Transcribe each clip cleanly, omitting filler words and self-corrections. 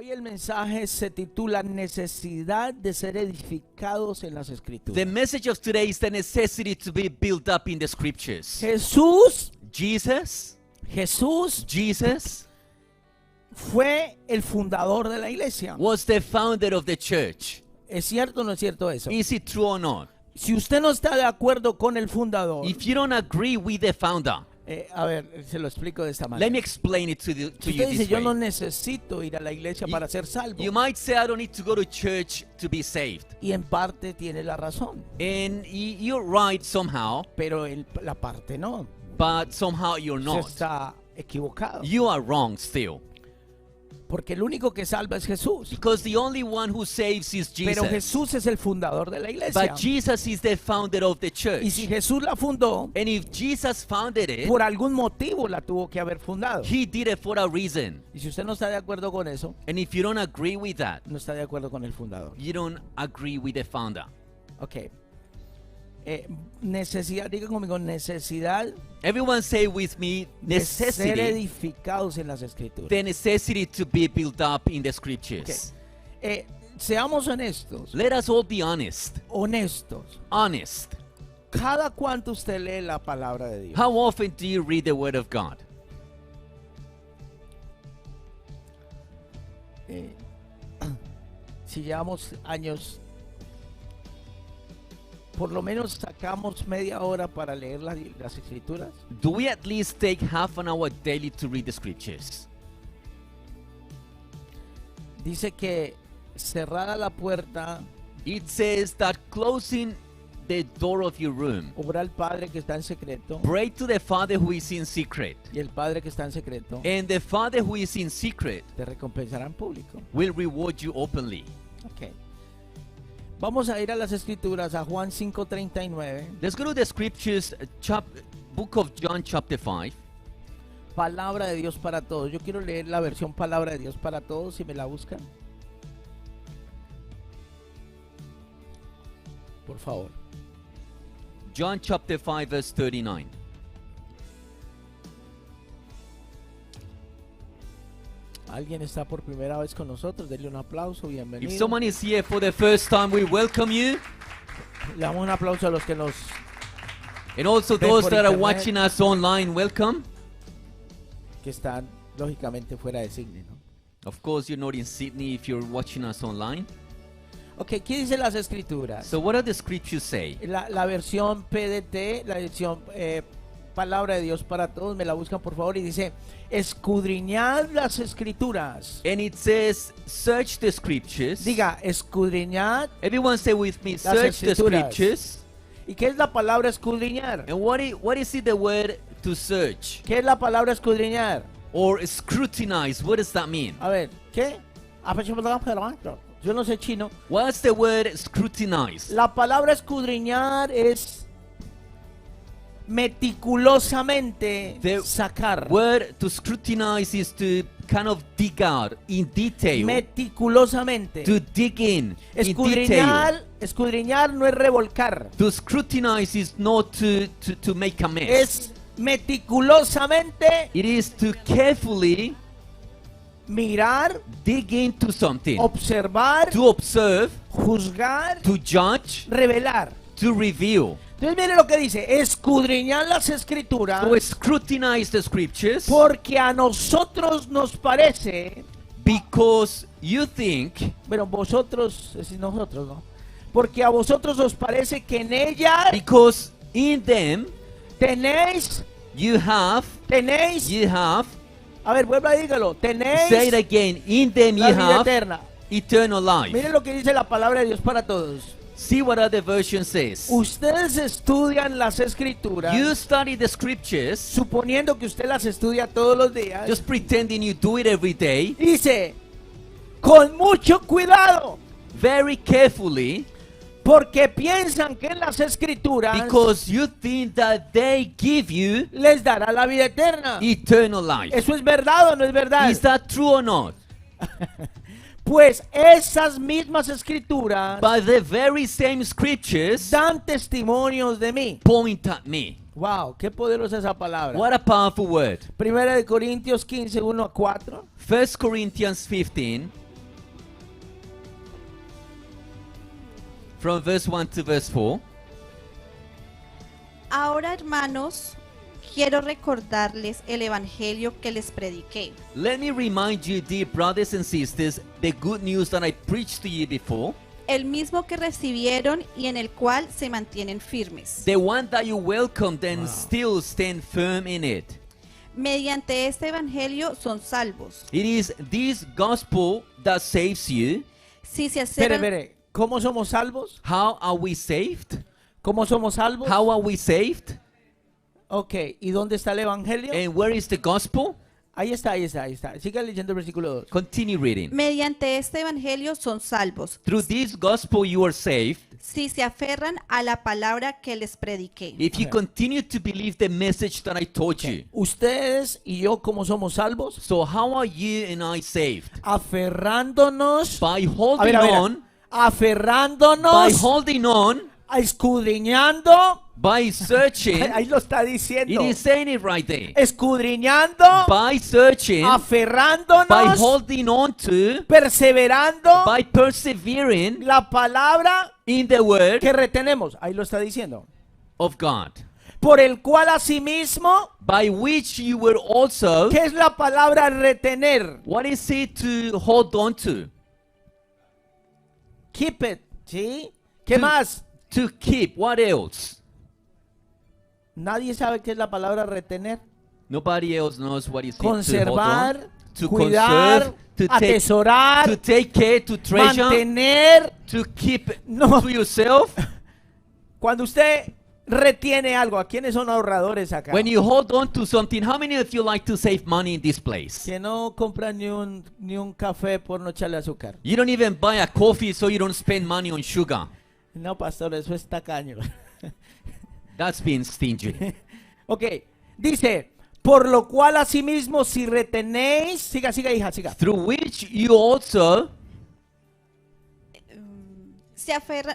Hoy el mensaje se titula Necesidad de ser edificados en las The Escrituras. message of today is the necessity to be built up in the scriptures. Jesús Jesus fue el fundador de la iglesia. was the founder of the church. ¿Es cierto o no es cierto eso? Is it true or not? Si usted no está de acuerdo con el fundador, If you don't agree with the founder, a ver, se lo explico de esta let manera. me explain it to Si you usted dice, this yo no way. necesito ir a la iglesia para ser salvo, You might say, I don't need to go to church to be saved. y en parte tiene la razón, And you're right somehow, pero la parte no. but somehow you're Usted not. está equivocado, You are wrong still. porque el único que salva es Jesús. Because the only one who saves is Pero Jesus. Jesús es el fundador de la iglesia. But Jesus is the founder of the church. Y si Jesús la fundó, And if Jesus founded it, por algún motivo la tuvo que haber fundado. he did it for a reason. Y si usted no está de acuerdo con eso, And if you don't agree with that, no está de acuerdo con el fundador. you don't agree with the founder. Ok. Necesidad, diga conmigo, necesidad Everyone say with me, de ser necessity. edificados en las escrituras. The necessity to be built up in the Ok. scriptures. Seamos honestos. Let us all be honest. Honest. ¿Cada cuánto usted lee la palabra de Dios? How often do you read the word of God? Si llevamos años, por lo menos sacamos media hora para leer las escrituras. Do we at least take half an hour daily to read the scriptures? Dice que cerrada la puerta, It says that closing the door of your room, obra al Padre que está en secreto, pray to the Father who is in secret. y el Padre que está en secreto And the Father who is in secret te recompensará en público. will reward you openly. Ok. Vamos a ir a las escrituras, a Juan 5:39. Let's go to the scriptures, book of John chapter 5. Palabra de Dios para todos. Yo quiero leer la versión Palabra de Dios para todos, si me la buscan. Por favor. John chapter 5 verse 39. ¿Alguien está por primera vez con nosotros? Denle un aplauso, If bienvenido. someone is here for the first time, we welcome you. Le damos un aplauso a los que nos... And also Ven those por that are internet. watching us online, welcome. que están lógicamente fuera de Sydney, ¿no? Of course, you're not in Sydney if you're watching us online. Ok, ¿qué dicen las escrituras? So what do the scriptures say? La versión PDT, la versión Palabra de Dios para todos, me la buscan por favor, y dice, escudriñad las escrituras. And it says, search the scriptures. Diga, escudriñad. Everyone say with me, Las search the escrituras. scriptures. ¿Y qué es la palabra escudriñar? And what is it the word to search? ¿Qué es la palabra escudriñar? Or scrutinize, what does that mean? A ver, ¿qué? Yo no sé chino. What's the word scrutinize? La palabra escudriñar es meticulosamente The sacar. Word to scrutinize is to kind of dig out in detail. Meticulosamente. To dig in detail. Escudriñar no es revolcar. To scrutinize is not to make a mess. Es meticulosamente It is to carefully mirar, dig into something. observar, To observe, juzgar, to judge, revelar. to reveal. Entonces mire lo que dice, escudriñar las escrituras, To scrutinize the scriptures porque a nosotros nos parece, because you think, bueno, vosotros, es decir, nosotros, ¿no? Porque a vosotros os parece que en ella because in them tenéis, you have, a ver, vuelva y dígalo, tenéis say it again, in them you la vida have eterna. eternal life. Mire lo que dice la palabra de Dios para todos. See what other version says. Ustedes estudian las escrituras, You study the scriptures, suponiendo que usted las estudia todos los días. just pretending you do it every day, Dice, con mucho cuidado, very carefully, porque piensan que en las escrituras because you think that they give you les dará la vida eterna. eternal life. ¿Eso es verdad o no es verdad? Is that true or not? Pues esas mismas escrituras But the very same scriptures dan testimonios de mí. point at me. Wow, qué poderosa esa palabra. What a powerful word. Primera de Corintios 15, 1 a 4. 1 Corinthians 15, from verse 1 to verse 4. Ahora, hermanos, quiero recordarles el evangelio que les prediqué, Let me remind you, dear brothers and sisters, the good news that I preached to you before, el mismo que recibieron y en el cual se mantienen firmes. the one that you welcomed and still stand firm in it. Mediante este evangelio son salvos. It is this gospel that saves you. Si se Espere, acercan, espere. ¿Cómo somos salvos? How are we saved? ¿Cómo somos salvos? How are we saved? Ok, ¿y dónde está el evangelio? And where is the gospel? Ahí está, ahí está, ahí está. Siga leyendo el versículo 2. Continue reading. mediante este evangelio son salvos. Through this gospel you are saved, Si se aferran a la palabra que les prediqué. if you continue to believe the message that I taught you. Ustedes y yo, ¿cómo somos salvos? So how are you and I saved? Aferrándonos. By A holding ver, a ver. on, by Aferrándonos. holding on, Escudriñando. by searching. Ahí lo está It diciendo. is saying it right there. Escudriñando. By searching, by Aferrándonos. holding on to, Perseverando. by persevering La palabra in the word que retenemos. Ahí lo está diciendo. of God, Por el cual asimismo, by which you were also. ¿qué es la palabra retener? What is it to hold on to? Keep it, ¿sí? ¿Qué To- más? To keep. What else? Nadie sabe qué es la palabra retener. Nobody else knows what is it to hold Conservar, on. To cuidar, conserve, to atesorar, take care, to treasure, mantener. to keep No. to yourself. Cuando usted retiene algo, ¿a quiénes son ahorradores acá? When you hold on to something, how many of you like to save money in this place? Que no compran ni un café por no echarle azúcar. You don't even buy a coffee so you don't spend money on sugar. No, pastor, eso es tacaño. That's being stingy. Ok, dice, por lo cual asimismo si retenéis, siga, hija, siga. Through which you also,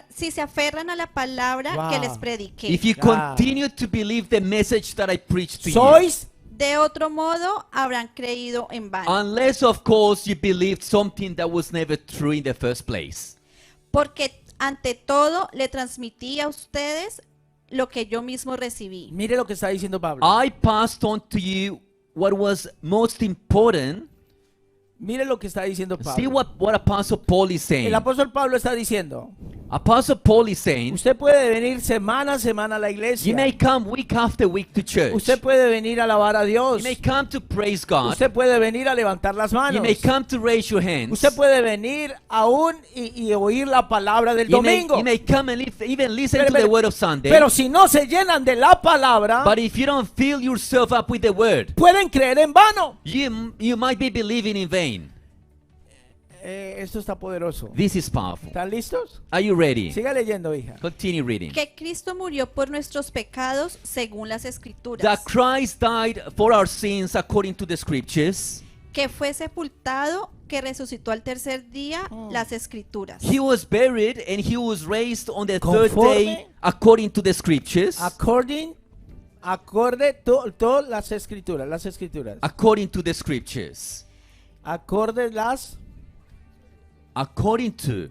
Si se aferran a la palabra Wow. que les prediqué. if you God. continue to believe the message that I preached to you, Sois, De otro modo, habrán creído en vano. unless of course you believed something that was never true in the first place. Porque ante todo le transmití a ustedes lo que yo mismo recibí. mire lo que está diciendo Pablo. I passed on to you what was most important. Mire lo que está diciendo See Pablo. what Apostle Paul is saying. El apóstol Pablo está diciendo, Apostle Paul is saying, usted puede venir semana a semana a la iglesia. you may come week after week to church. Usted puede venir a alabar a Dios. You may come to praise God. Usted puede venir a levantar las You manos. may come to raise your hands. Usted puede venir aún y oír la palabra del You may, domingo. you may come and even listen Pero- to the pero- word of Sunday. Pero si no se llenan de la palabra, But if you don't fill yourself up with the word, pueden creer en vano. you might be believing in vain. Esto está poderoso. This is powerful. ¿Están listos? Are you ready? Siga leyendo, hija. Continue reading. Que Cristo murió por nuestros pecados según las escrituras. That Christ died for our sins according to the scriptures. Que fue sepultado, que resucitó al tercer día, las escrituras. He was buried and he was raised on the third Conforme- day according to the scriptures. Acorde todas las escrituras, According to the scriptures. Acorde According to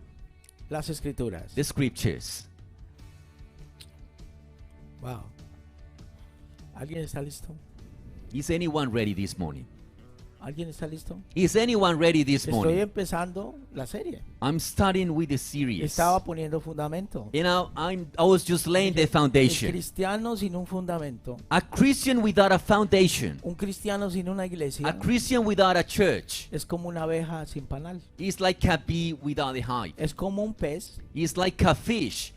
las escrituras. the scriptures. Wow. ¿Alguien está listo? Is anyone ready this morning? ¿Alguien está listo? Is anyone ready this Estoy morning? empezando la serie. I'm starting with the series. Estaba poniendo fundamento. You know, I was just laying the El foundation. cristiano sin un fundamento. A Christian without a foundation. Un cristiano sin una iglesia. A Christian without a church. Es como una abeja sin panal. Is like a bee without a hive. Es como un pez Is like a fish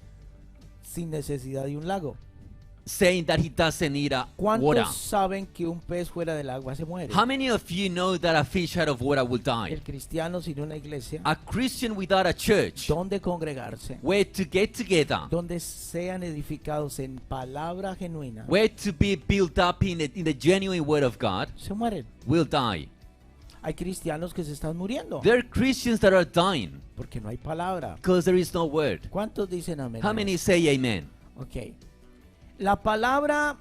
sin necesidad de un lago. saying that he doesn't need a ¿Cuántos water. saben que un pez fuera del agua se muere? How many of you know that a fish out of water will die? El cristiano sin una iglesia, A Christian without a church, donde congregarse, where to get together, donde sean edificados en palabra genuina, where to be built up in the genuine word of God, se mueren. will die. Hay cristianos que se están muriendo There are Christians that are dying porque no hay palabra. because there is no word. ¿Cuántos dicen amén? How many say amen? Ok. La palabra,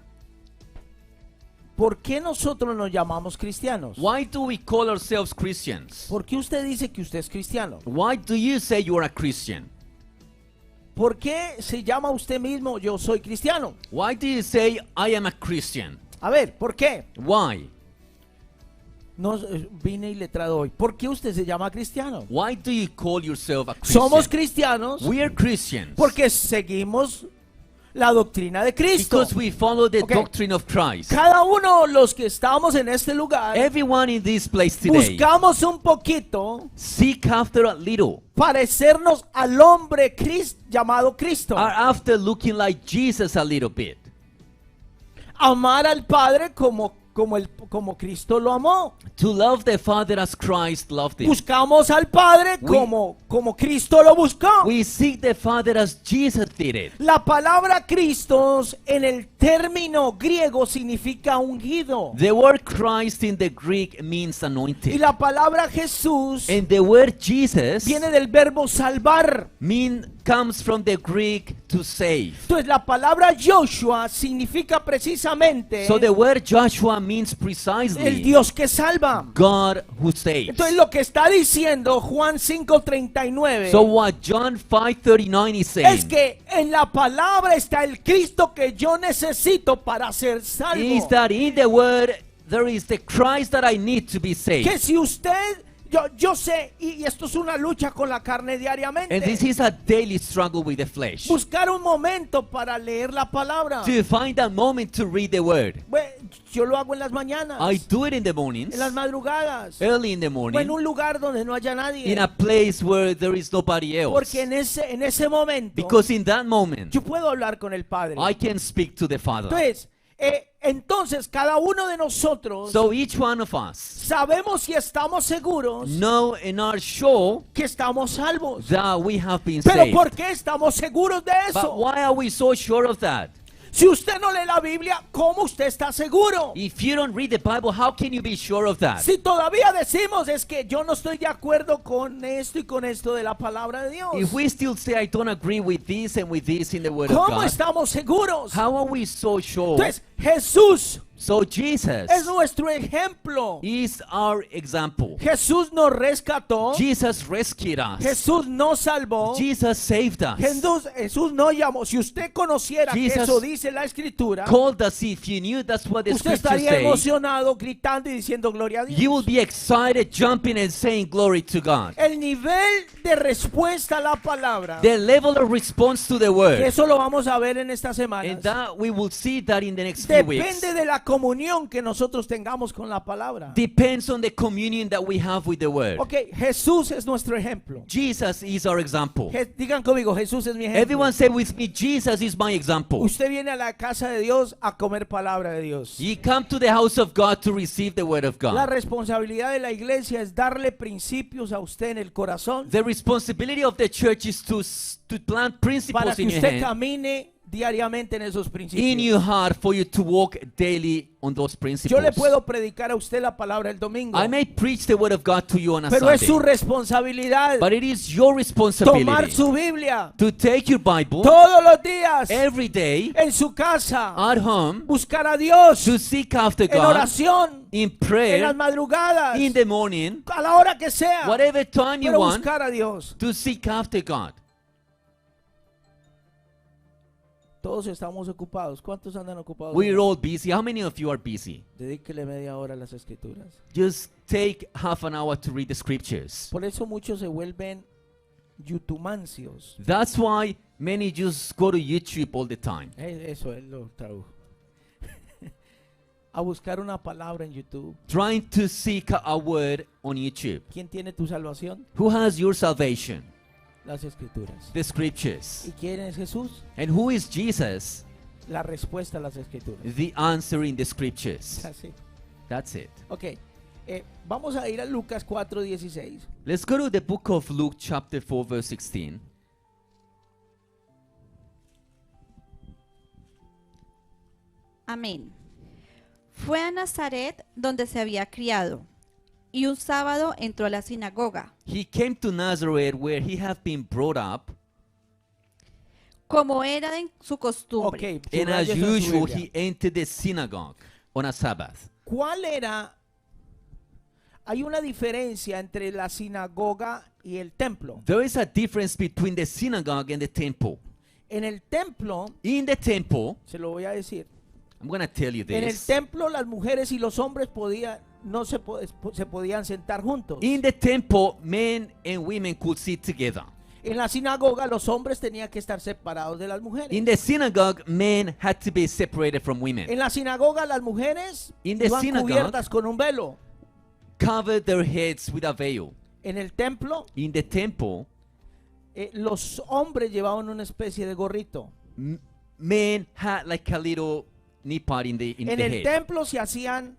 ¿por qué nosotros nos llamamos cristianos? Why do we call ourselves Christians? ¿Por qué usted dice que usted es cristiano? Why do you say you are a Christian? ¿por qué se llama usted mismo yo soy cristiano? Why do you say I am a Christian? A ver, ¿por qué? Why? No, vine iletrado hoy. ¿Por qué usted se llama cristiano? Why do you call yourself a Christian? Somos cristianos We are Christians porque seguimos la doctrina de Cristo. because we follow the Okay. doctrine of Christ. Cada uno de los que estamos en este lugar Everyone in this place today buscamos un poquito seek after a little, parecernos al hombre llamado Cristo. are after looking like Jesus a little bit. Amar al Padre como Cristo lo amó. To love the Father as Christ loved him. Buscamos al Padre como Cristo lo buscó. We seek the Father as Jesus did it. La palabra Cristo en el término griego significa ungido. The word Christ in the Greek means Y anointed. la palabra Jesús And the word Jesus viene del verbo salvar. comes from the Greek to save. Entonces la palabra Joshua significa precisamente So the word Joshua means el precisely Dios que salva. God who saves. Entonces lo que está diciendo Juan 5:39 So what John 5:39 is es saying que en la palabra está el Cristo que yo necesito para ser is salvo. that in the word there is the Christ that I need to be Que saved. si usted, yo sé, y esto es una lucha con la carne And this diariamente, is a daily struggle with the flesh. buscar un momento para leer la palabra. To find a moment to read the word. Bueno, yo lo hago en las mañanas, I do it in the mornings, en las madrugadas, early in the o en morning, un lugar donde no haya nadie. in a place where there is nobody else. Porque en ese momento Because in that moment, yo puedo hablar con el Padre. I can speak to the Father. Entonces cada uno de nosotros So each one of us sabemos y estamos seguros know and are sure que estamos salvos. that we have been Pero saved. ¿por qué estamos seguros de But eso? why are we so sure of that? Si usted no lee la Biblia, ¿cómo usted está seguro? If you don't read the Bible, how can you be sure of that? Si todavía decimos es que yo no estoy de acuerdo con esto y con esto de la palabra de Dios, If we still say I don't agree with this and with this in the Word of ¿cómo God, estamos seguros? how are we so sure? Entonces, Jesús So Jesus es nuestro ejemplo. is our example. Jesús nos rescató. Jesus rescued us. Jesús nos salvó. Jesus saved us. Jesús no llamó. Si usted conociera que Jesus eso dice la escritura, Called us. If you knew that's what the usted scriptures estaría say, emocionado, gritando y diciendo gloria a Dios. you will be excited, jumping and saying glory to God. El nivel de respuesta a la palabra, The level of response to the que word, eso lo vamos a ver en estas semanas, and that we will see that in the next few weeks, depende de la comunión que nosotros tengamos con la palabra. depends on the communion that we have with the word. Ok, Jesús es nuestro ejemplo. Jesus is our example. Digan conmigo, Jesús es mi ejemplo. Everyone say with me, Jesus is my example. Usted viene a la casa de Dios a comer palabra de Dios. Ye come to the house of God to receive the word of La God. responsabilidad de la iglesia es darle principios a usted en el corazón The responsibility of the church is to plant para principles que in your usted hand, camine diariamente en esos in principios. your heart, for you to walk daily on those Yo principles. le puedo predicar a usted la palabra el domingo, I may preach the word of God to you on a pero es su Sunday, responsabilidad but it is your tomar responsibility su Biblia to take your Bible todos los días every day en su casa, at home, buscar a Dios to seek after en God oración, in en las prayer, madrugadas, in the morning, a la hora que sea, whatever time you pero want, buscar a Dios. to seek after God. Todos estamos ocupados. ¿Cuántos andan ocupados? We're all busy. How many of you are busy? Dedíquele media hora a las escrituras. Just take half an hour to read the scriptures. Por eso muchos se vuelven yutumancios. That's why many just go to YouTube all the time. Eso es lo tradujo. A buscar una palabra en YouTube. Trying to seek a word on YouTube. ¿Quién tiene tu salvación? Who has your salvation? Las escrituras. The scriptures. ¿Y quién es Jesús? And who is Jesus? La respuesta a las escrituras. The answer in the scriptures. Así. That's it. Ok. Vamos a ir a Lucas 4:16. Let's go to the book of Luke chapter 4 verse 16. Amén. Fue a Nazaret donde se había criado, y un sábado entró a la sinagoga. He came to Nazareth where he had been brought up, Como era de su costumbre. Ok. and as subraye eso en su usual Biblia. he entered the synagogue on a Sabbath. ¿Cuál era? hay una diferencia entre la sinagoga y el templo. There is a difference between the synagogue and the temple. En el templo, In the temple, se lo voy a decir, I'm going to tell you en el this. templo las mujeres y los hombres se podían sentar juntos. In the temple, men and women could sit together. En la sinagoga los hombres tenían que estar separados de las mujeres. In the synagogue, men had to be separated from women. En la sinagoga las mujeres In the iban synagogue- cubiertas con un velo. Covered their heads with a veil. En el templo In the temple, los hombres llevaban una especie de gorrito. men had like a little nippot in the En el head. templo se hacían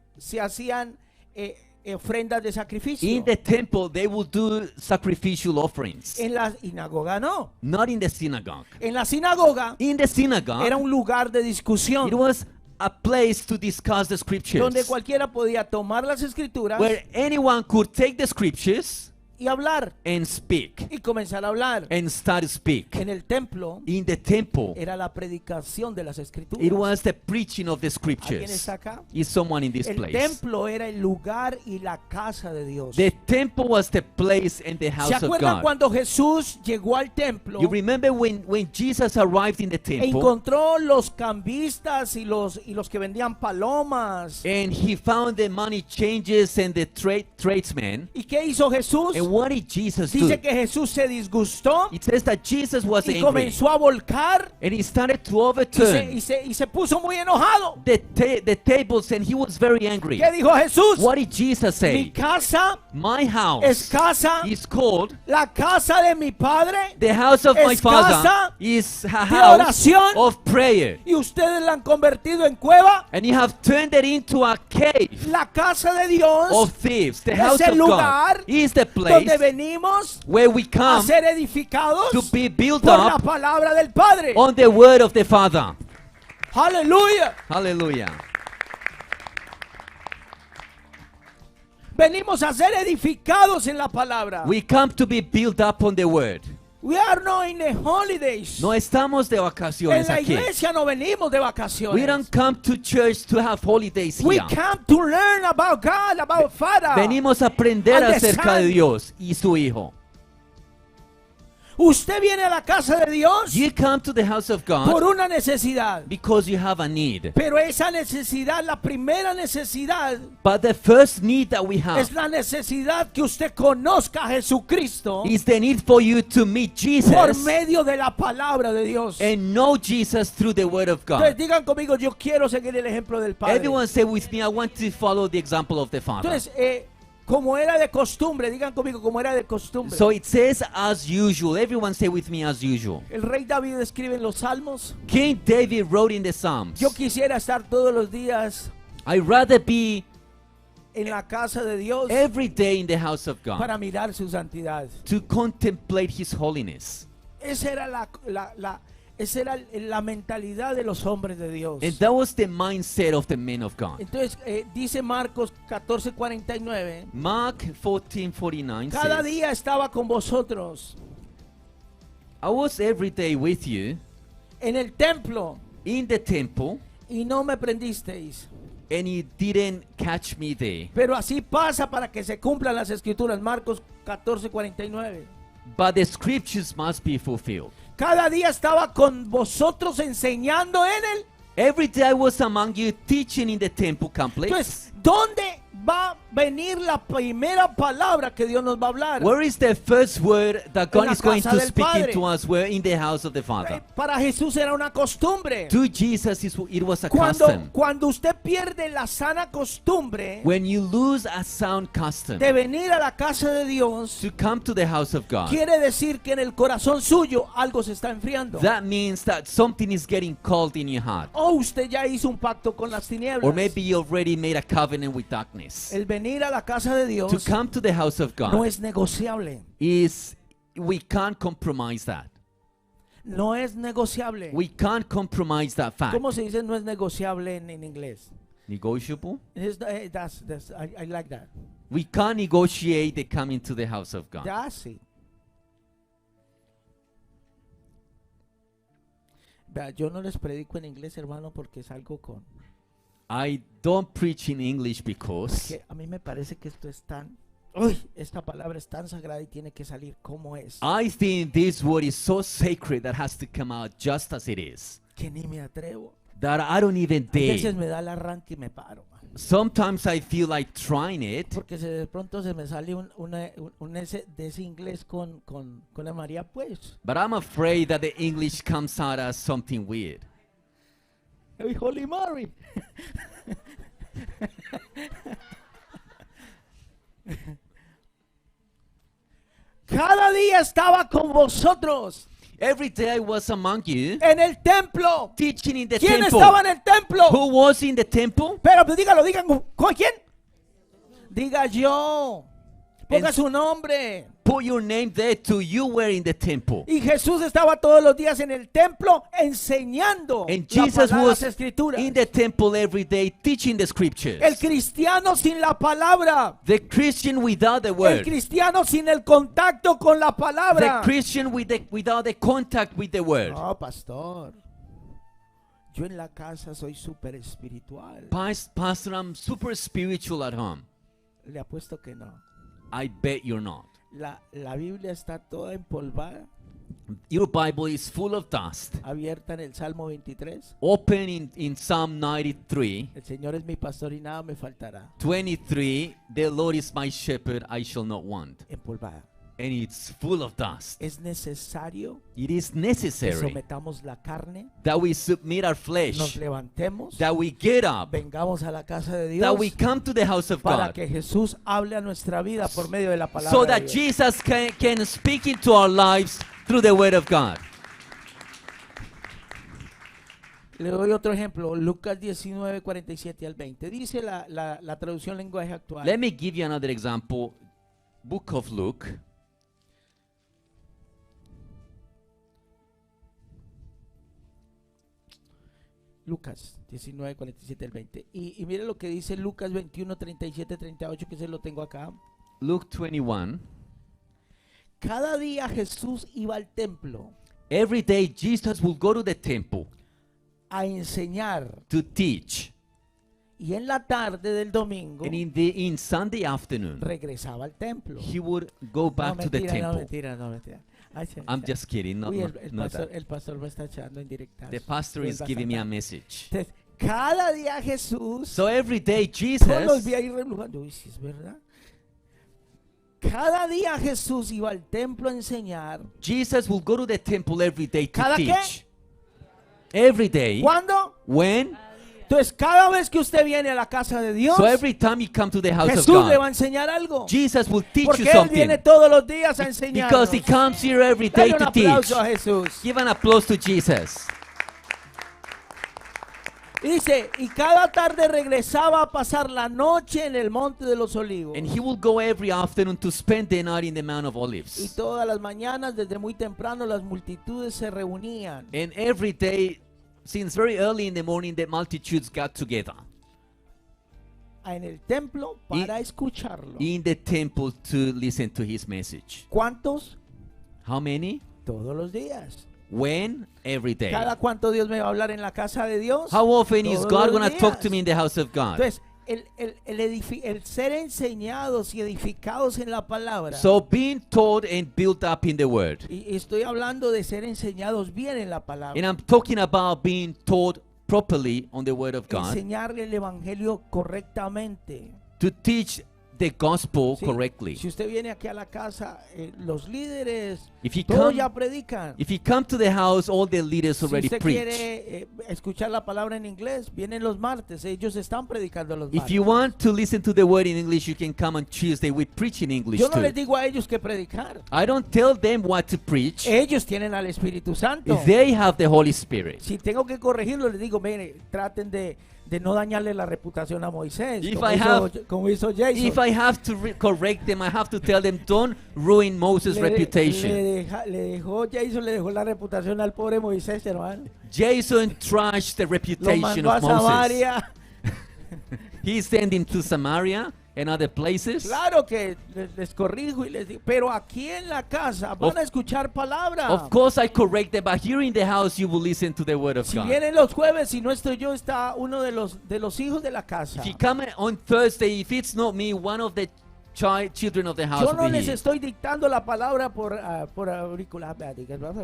ofrendas de sacrificio. In the temple, they would do sacrificial offerings. En la sinagoga no. Not in the synagogue. En la sinagoga In the synagogue, era un lugar de discusión it was a place to discuss the scriptures, donde cualquiera podía tomar las escrituras where anyone could take the scriptures y hablar and speak y comenzar a hablar. and start to speak. En el templo In the temple, era la predicación de las escrituras. it was the preaching of the ¿Alguien scriptures. está acá? Is someone in this El place? templo era el lugar y la casa de Dios. The temple was the place and the ¿Se house of acuerdan God. cuando Jesús llegó al templo You remember when Jesus arrived in the e temple encontró los cambistas y los que vendían palomas? and he found the money changers and the tradesmen? ¿Y qué hizo Jesús? And what did Jesus do? Dice que Jesús se disgustó It says that Jesus was y angry comenzó a volcar and he started to y overturn se puso muy enojado. the tables, and he was very angry. ¿Qué dijo Jesús? What did Jesus Mi say? casa My es house casa, is called la casa de mi padre, the house of my es casa father is a de house oración. of prayer, y ustedes la han convertido en cueva. and you have turned it into a cave La casa de Dios of thieves. The es house el of lugar God is the donde place venimos where we a come ser edificados to be built por la up palabra del Padre. on the word of the Father. Aleluya. Hallelujah. Venimos a ser edificados en la palabra. We come to be built up on the word. We are not in the holidays. No estamos de En vacaciones la aquí. iglesia no venimos de We vacaciones. don't come to church to have holidays We here. come to learn about God, about Father. Venimos a aprender And the acerca de Son. Dios y su Hijo. Usted viene a la casa de Dios You come to the house of por God una necesidad. because you have a need. Pero esa necesidad, la primera necesidad, But the first need that we es have la necesidad que usted conozca a Jesucristo is the need for you to meet por Jesus medio de la palabra de Dios. and know Jesus through the word of Entonces God. digan conmigo, yo quiero seguir el ejemplo del Padre. Everyone say with me, I want to follow the example of the Father. Entonces, como era de costumbre, digan conmigo, como era de costumbre. So it says as usual. Everyone say with me as usual. El rey David escribe en los Salmos, King David wrote in the Psalms, yo quisiera estar todos los días I'd rather be en la casa de Dios every day in the house of God para mirar su santidad. to contemplate his holiness. Esa era esa era la mentalidad de los hombres de Dios. And that was the mindset of the men of God. Entonces, dice Marcos 14:49, Mark 14:49 cada says, día estaba con vosotros I was every day with you en el templo in the temple, y no me prendisteis. and you didn't catch me there. Pero así pasa para que se cumplan las escrituras. Marcos 14:49. But the scriptures must be fulfilled. Cada día estaba con vosotros enseñando en él. Every day I was among you teaching in the temple complex. Entonces, ¿dónde va a venir la primera palabra que Dios nos va a hablar? Where is the first word that God la is going casa to del speak Padre. into us? We're in the house of the Father. Para Jesús era una costumbre. To Jesus, it was a custom. Cuando usted pierde la sana costumbre When you lose a sound custom de venir a la casa de Dios, to come to the house of God, quiere decir que en el corazón suyo algo se está enfriando. that means that something is getting cold in your heart. O usted ya hizo un pacto con las tinieblas. Or maybe you already made a covenant with darkness. El venir a la casa de Dios To come to the house of no God es negociable. we can't compromise that. No es negociable. We can't compromise that fact. ¿Cómo se dice no es negociable en inglés? Negotiable? I like that. We can't negotiate the coming to the house of God. That's it. Vea, yo no les predico en inglés, hermano, porque salgo con... I don't preach in English because Que a mí me parece que esto es tan... Uy, esta palabra es tan sagrada y tiene que salir como es. I think this word is so sacred that has to come out just as it is. Que ni me atrevo. That I don't even A veces dare. me da el arranque y me paro, man. Sometimes I feel like trying it Porque de pronto se me sale un ese, de ese inglés con la María, pues. but I'm afraid that the English comes out as something weird. Hey, Holy Mary. Cada día estaba con vosotros Every day I was among you, en el templo. teaching in the ¿Quién temple. estaba en el templo? Who was in the temple? Pero pues dígalo, digan, ¿con quién? Diga yo. Ponga En- su nombre. Put your name there too. You were in the temple. Y Jesús estaba todos los días en el templo enseñando And la Jesus palabra, was las escrituras. in the temple every day teaching the El scriptures. cristiano sin la palabra. The Christian without the El word. cristiano sin el contacto con la The palabra. Christian without the contact with the word. No, pastor. Yo en la casa soy súper espiritual. Pastor, I'm super spiritual at home. Le apuesto que no. I bet you're not. La Biblia está toda empolvada, Your Bible is full of dust. abierta en el Salmo 23. Open in Psalm 93. El Señor es mi pastor y nada me faltará. 23. The Lord is my shepherd, I shall not want. Empolvada. And it's full of dust. Es necesario It is que necessary sometamos la carne, that we submit our nos flesh, levantemos, that we get up, vengamos a la casa de that Dios we come to the house of para God, que Jesús hable a nuestra vida por medio de la palabra so de that Dios. Jesus can speak into our lives through the word of God. Le doy otro ejemplo, Lucas 19, 47 al 20. Dice la traducción lenguaje actual. Let me give you another example. Book of Luke. Lucas 19, 47 al 20. Y mire lo que dice Lucas 21, 37, 38, que se lo tengo acá. Luke 21. Cada día Jesús iba al templo Every day Jesus will go to the temple a enseñar. to teach. Y en la tarde del domingo And in Sunday afternoon, regresaba al templo. he would go back no, to the mentira, no, temple. mentira, no, mentira. Ay, I'm just kidding. Uy, Not that. el pastor me está echando en directa. The pastor is giving me a message. Entonces, cada día Jesús, So every day todos los Jesus, vi ahí relujando. Uy, sí es verdad. Cada día Jesús iba al templo a enseñar. Jesus will go to the temple every day to ¿Cada qué? teach. Every day. ¿Cuándo? When? Entonces, cada vez que usted viene a la casa de Dios, So every time you come to the house of Jesús le va a God, enseñar algo. Jesus will teach Porque you Él something. viene todos los días a enseñar. Because he comes here every day Dale un to teach. aplauso a Jesús. Give an applause to Jesus. Dice, y cada tarde regresaba a pasar la noche en el monte de los olivos. And he will go every afternoon to spend the night in the Mount of Y Olives. todas las mañanas, desde muy temprano, las multitudes se reunían. And every day, since very early in the morning, the multitudes got together En el templo para escucharlo. in the temple to listen to his message. ¿Cuántos? How many? Todos los días. When? Every day. ¿Cada cuánto Dios me va a hablar en la casa de Dios? How often is Todos God los going to talk días. to me in the house of God? Entonces, el ser enseñados y edificados en la palabra. So being taught and built up in the word. Y estoy hablando de ser enseñados bien en la palabra. And I'm talking about being taught properly on the word of God. Enseñarle el evangelio correctamente. To teach the gospel Sí, correctly. Si usted viene aquí a la casa, los líderes, If you todos come, ya predican. if you come to the house, all the leaders Si already usted preach. quiere escuchar la palabra en inglés, vienen los martes. Ellos están predicando los If martes. you want to listen to the word in English, you can come on Tuesday. We preach in English Yo no les too. digo a ellos que predicar. I don't tell them what to preach. Ellos tienen al Espíritu Santo. They have the Holy Spirit. Si tengo que corregirlo, les digo, mire, traten de no dañarle la reputación a Moisés, If como, I como hizo Jason. If I have to correct them, I have to tell them, don't ruin Moses' reputation. Le dejó la reputación al pobre Moisés, hermano. Jason trashed the Lo reputation mandó a of Moses. Samaria. He sent him to Samaria and other places. Claro que les corrijo y les digo, pero aquí en la casa van a escuchar palabra. Of course, I correct them, but here in the house, you will listen to the word of Si God. vienen los jueves y no estoy yo, está uno de los hijos de la casa. If you come on Thursday, if it's not me, one of the children of the house Yo no will be les here. estoy dictando la palabra por auricular.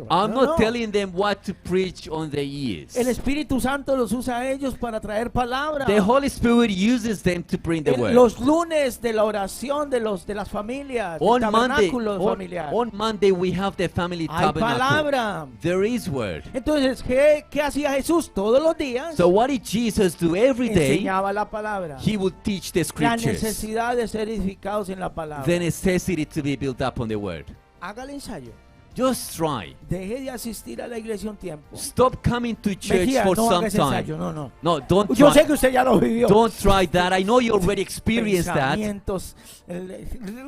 I'm No, not no. telling them what to preach on their ears. El Espíritu Santo los usa a ellos para traer palabra. The Holy Spirit uses them to bring the word. Los lunes de la oración de las familias, el On Monday, tabernáculo familiar. on Monday, we have the family Hay tabernacle. palabra. There is word. Entonces, ¿qué hacía Jesús todos los días? So what did Jesus do every day? Enseñaba la palabra. He would teach the La scriptures. necesidad de ser edificados en la palabra. The necessity to be built up on the word. Haga el ensayo. Just try. Deje de asistir a la iglesia un tiempo. Stop coming to church Mejía, for no some haga ese time. ensayo, no. No, don't Yo sé try. que usted ya lo vivió. Don't try that. I know you already experienced that. Pensamientos,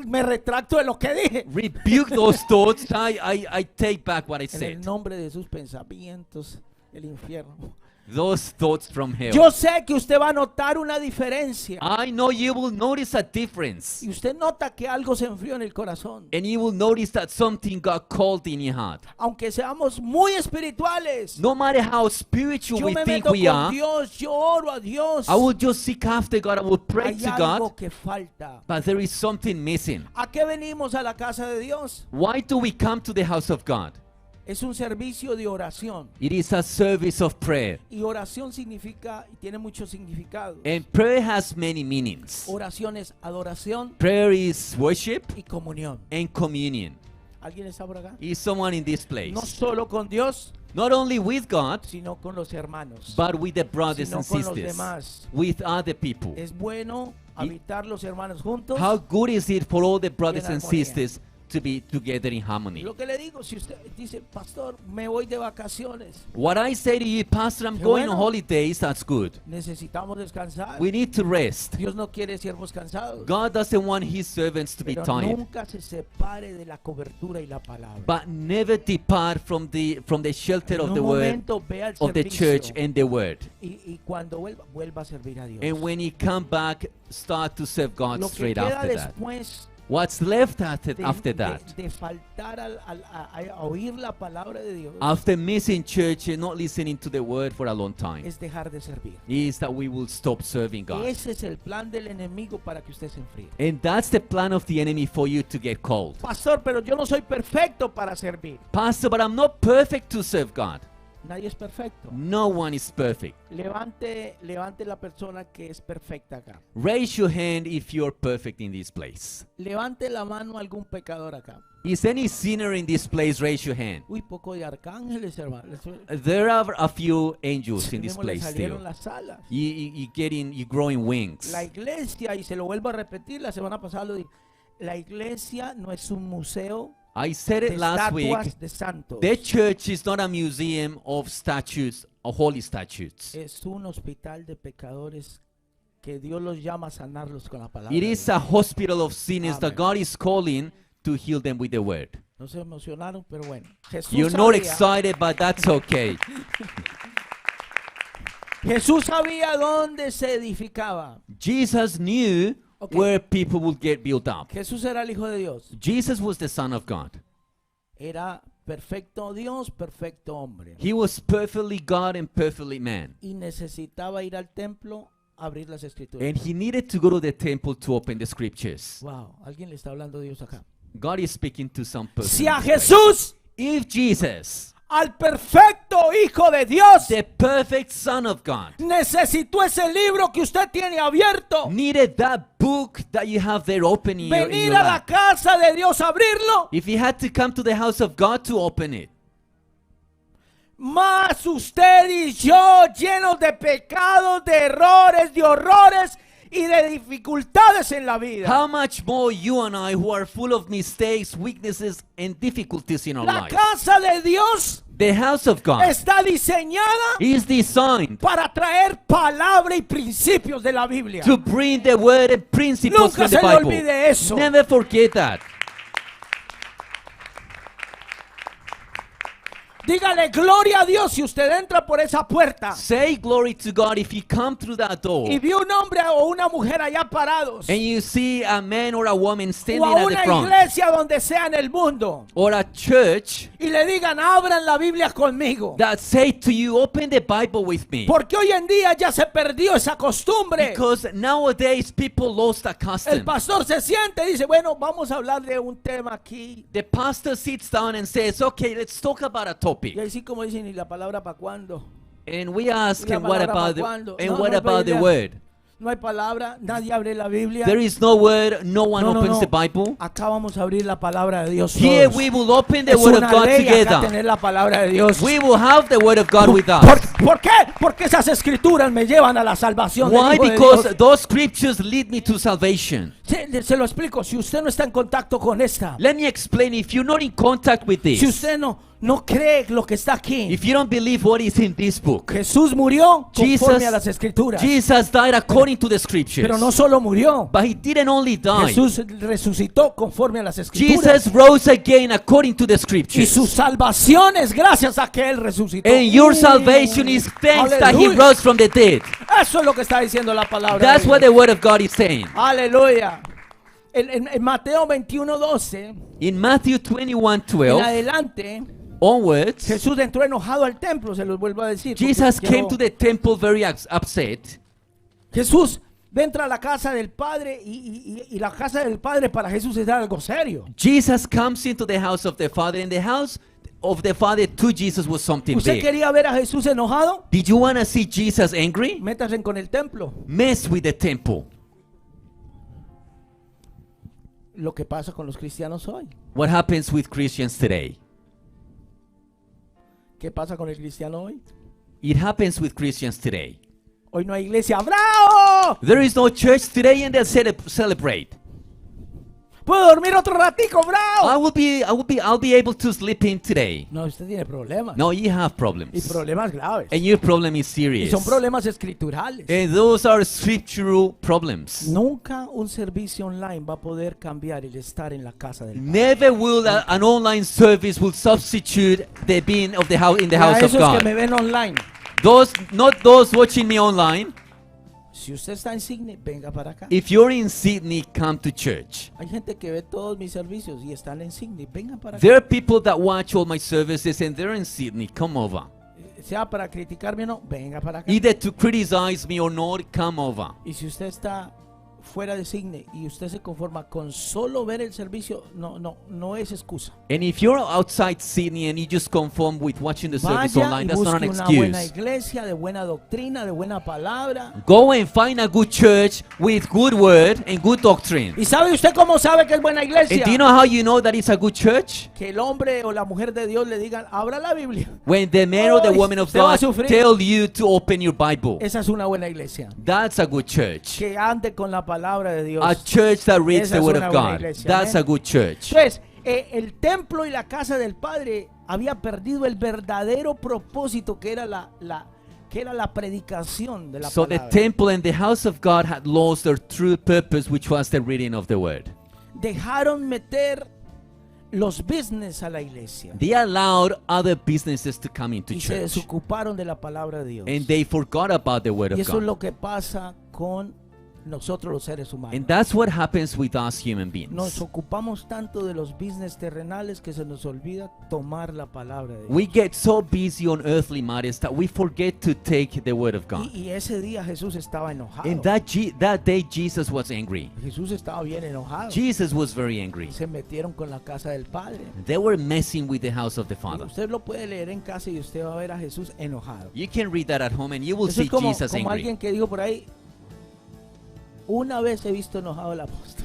me retracto de lo que dije. Rebuke those thoughts. I take back what I En el said. nombre de sus pensamientos, el infierno. Those thoughts from hell. Yo sé que usted va a notar una diferencia. I know you will notice a difference. Y usted nota que algo se enfrió en el corazón. And you will notice that something got cold in your heart. Aunque seamos muy espirituales. No matter how spiritual Yo we me think meto we con are, Dios, yo oro a Dios. I will just seek after God. I will pray Hay to algo God. que falta. But there is something missing. ¿A qué venimos a la casa de Dios? Why do we come to the house of God? Es un servicio de oración. It is a service of prayer. Y oración significa, y tiene muchos significados. And prayer has many meanings. Oración es adoración Prayer is worship y comunión. and communion. ¿Alguien está por acá? Is someone in this place? No solo con Dios, Not only with God, sino con los hermanos. but with the brothers Sino and con los sisters, demás. with other people. Es bueno habitar los hermanos juntos. How good is it for all the brothers and armonía. sisters to be together in harmony? Lo que le digo, si usted dice, pastor, me voy de vacaciones, What I say to you, Pastor, I'm Qué going bueno. on holidays, that's good. necesitamos descansar. We need to rest. Dios no quiere siervos cansados. God doesn't want his servants to be Pero tired. nunca se separe de la cobertura y la palabra. But never depart from the shelter En of un the word momento ve al of the servicio church and the word. y cuando vuelva a servir a Dios. And when you come back, start to serve God Lo que straight queda after that. después What's left after de, that? de faltar a oír la palabra de Dios After missing church and not listening to the word for a long time, es dejar de servir. is that we will stop serving God. Ese es el plan del enemigo para que usted se enfríe. And that's the plan of the enemy for you to get cold. Pastor, pero yo no soy perfecto para servir. Pastor, but I'm not perfect to serve God. Nadie es perfecto. No one is perfect. Levante la persona que es perfecta acá. Raise your hand if you're perfect in this place. Levante la mano a algún pecador acá. Is any sinner in this place? Raise your hand. Uy, poco de arcángeles, hermano. There are a few angels in this Tenemos, le place salieron still. las alas. You growing wings. La iglesia, y se lo vuelvo a repetir, la semana pasada lo dije, la iglesia no es un museo I said de it last week. estatuas de santos. The church is not a museum of statues, or holy statues. Es un hospital de pecadores que Dios los llama a sanarlos con la palabra. It de is Dios. a hospital of sinners that Amen. God is calling to heal them with the word. No se emocionaron, pero bueno. Jesús You're not sabía, excited, but that's okay. Jesús sabía dónde se edificaba. Jesus knew Okay. where people would get built up. Jesús era el Hijo de Dios. Jesus was the Son of God. Era perfecto Dios, perfecto hombre. He was perfectly God and perfectly man. Y necesitaba ir al templo a abrir las escrituras. And he needed to go to the temple to open the scriptures. Wow, alguien le está hablando a Dios acá. God is speaking to some person. Si in a this place. Jesús, If Jesus, al perfecto Hijo de Dios, the perfect Son of God, necesitó ese libro que usted tiene abierto, needed that book that you have there open in your venir a la lap, casa de Dios a abrirlo, if he had to come to the house of God to open it, más usted y yo llenos de pecados, de errores, de horrores y de dificultades en la vida. how much more you and I, who are full of mistakes, weaknesses, and difficulties in our La life. casa de Dios The house of God está diseñada is designed para traer palabra y principios de la Biblia. to bring the word and principles Nunca from the se le Bible. olvide eso. Never forget that. Dígale gloria a Dios si usted entra por esa puerta Say glory to God if you come through that door y vio un hombre o una mujer allá parados. and you see a man or a woman O standing a at the una front, iglesia donde sea en el mundo. or a church Y le digan, abran la Biblia conmigo. that say to you, open the Bible with me. Porque hoy en día ya se perdió esa costumbre. Because nowadays people lost that El custom. pastor se siente y dice, bueno, vamos a hablar de un tema aquí. The pastor sits down and says, okay, let's talk about a Y topic. así como dicen, ¿y la palabra para cuándo? And we ask ¿Y la him, what palabra about pa' cuándo? the, and No, what no hay about the Biblia. word? No hay palabra, nadie abre la Biblia. There is no word, no one No, no, opens no. the Bible. Acá vamos a abrir la palabra de Dios Here todos. we will open the Es word of una God ley acá together. tener la palabra de Dios. We will have the word of God with us. ¿Por qué? Porque esas escrituras me llevan a la salvación del Why? Hijo de Because Dios. those scriptures lead me to salvation. Se lo explico. Si usted no está en contacto con esta, Let me explain. If you're not in contact with si this, usted no cree lo que está aquí, if you don't believe what is in this book, Jesús murió conforme Jesus, a las escrituras. Jesus died according to the scriptures. Pero no solo murió, But he didn't only die. Jesús resucitó conforme a las escrituras. Jesus rose again according to the Y scriptures. su salvación es gracias a que Él resucitó. And your salvation is thanks that he Aleluya. rose from the dead. Eso es lo que está diciendo la palabra. That's de what Dios. the word of God is saying. Aleluya. En Mateo 21:12, In Matthew en 21:12 adelante, onwards, Jesús entró enojado al templo, se los vuelvo a decir. porque Jesus quiero- came to the temple very upset. Jesús entra a la casa del Padre y la casa del Padre para Jesús es algo serio. Jesus comes into the house of the Father, and the house of the Father to Jesus was something ¿Usted big. quería ver a Jesús enojado? Did you want to see Jesus angry? Métase con el templo. Mess with the temple. Lo que pasa con los cristianos hoy. What happens with Christians today? ¿Qué pasa con el cristiano hoy? It happens with Christians today. Hoy no hay iglesia. ¡Bravo! There is no church today, and they celebrate. ¿Puedo dormir otro ratico? ¡Bravo! I'll be able to sleep in today. No, usted tiene problemas. No, you have Y problems, problemas graves. and your problem is Y serious. son problemas escriturales. And those are scriptural problems. Nunca un servicio online va a poder cambiar el estar en la casa del Padre. Never will an online service will substitute the being of the house in the A house of esos que me God. ven online. Those, not those watching me online. Si usted está en Sydney, venga para acá. If you're in Sydney, come to church. Hay gente que ve todos mis servicios y están en Sydney. Vengan para acá. There are people that watch all my services and they're in Sydney. Come over. Sea para criticarme o no, venga para acá. Either to criticize me or not, come over. Y si usted está fuera de Sydney y usted se conforma con solo ver el servicio, no es excusa. And if you're outside Sydney and you just conform with watching the service Vaya online, y that's not an busque una buena excuse. iglesia de buena doctrina, de buena palabra. Go and find a good church with good word and good doctrine. ¿Y sabe usted cómo sabe que es buena iglesia? And do you know how you know that it's a good church? Que el hombre o la mujer de Dios le digan, abra la Biblia. When the man or the Ay, woman of usted va a God sufrir. tell you to open your Bible. Esa es una buena iglesia. That's a good church. Que ande con la palabra de Dios. A church that reads Esa the es word una of buena God. iglesia, That's amén. a good church. Entonces, el templo y la casa del Padre había perdido el verdadero propósito que era la predicación de la So the palabra. temple and the house of God had lost their true purpose, which was the reading of the word. Dejaron meter los business a la iglesia They allowed other businesses to come into y se church. desocuparon de la palabra de Dios. And they forgot about the word Y of eso es God. lo que pasa con nosotros los seres humanos. And that's what happens with us human beings. Nos ocupamos tanto de los business terrenales que se nos olvida tomar la palabra de Dios. We get so busy on earthly matters that we forget to take the word of God. Y ese día Jesús estaba enojado. And that day Jesus was angry. Jesús estaba bien enojado. Jesus was very angry. Se metieron con la casa del Padre. They were messing with the house of the Father. Usted lo puede leer en casa y usted va a ver a Jesús enojado. You can read that at home and you will Eso see es como, Jesus como angry. alguien que dijo por ahí, una vez he visto enojado al apóstol.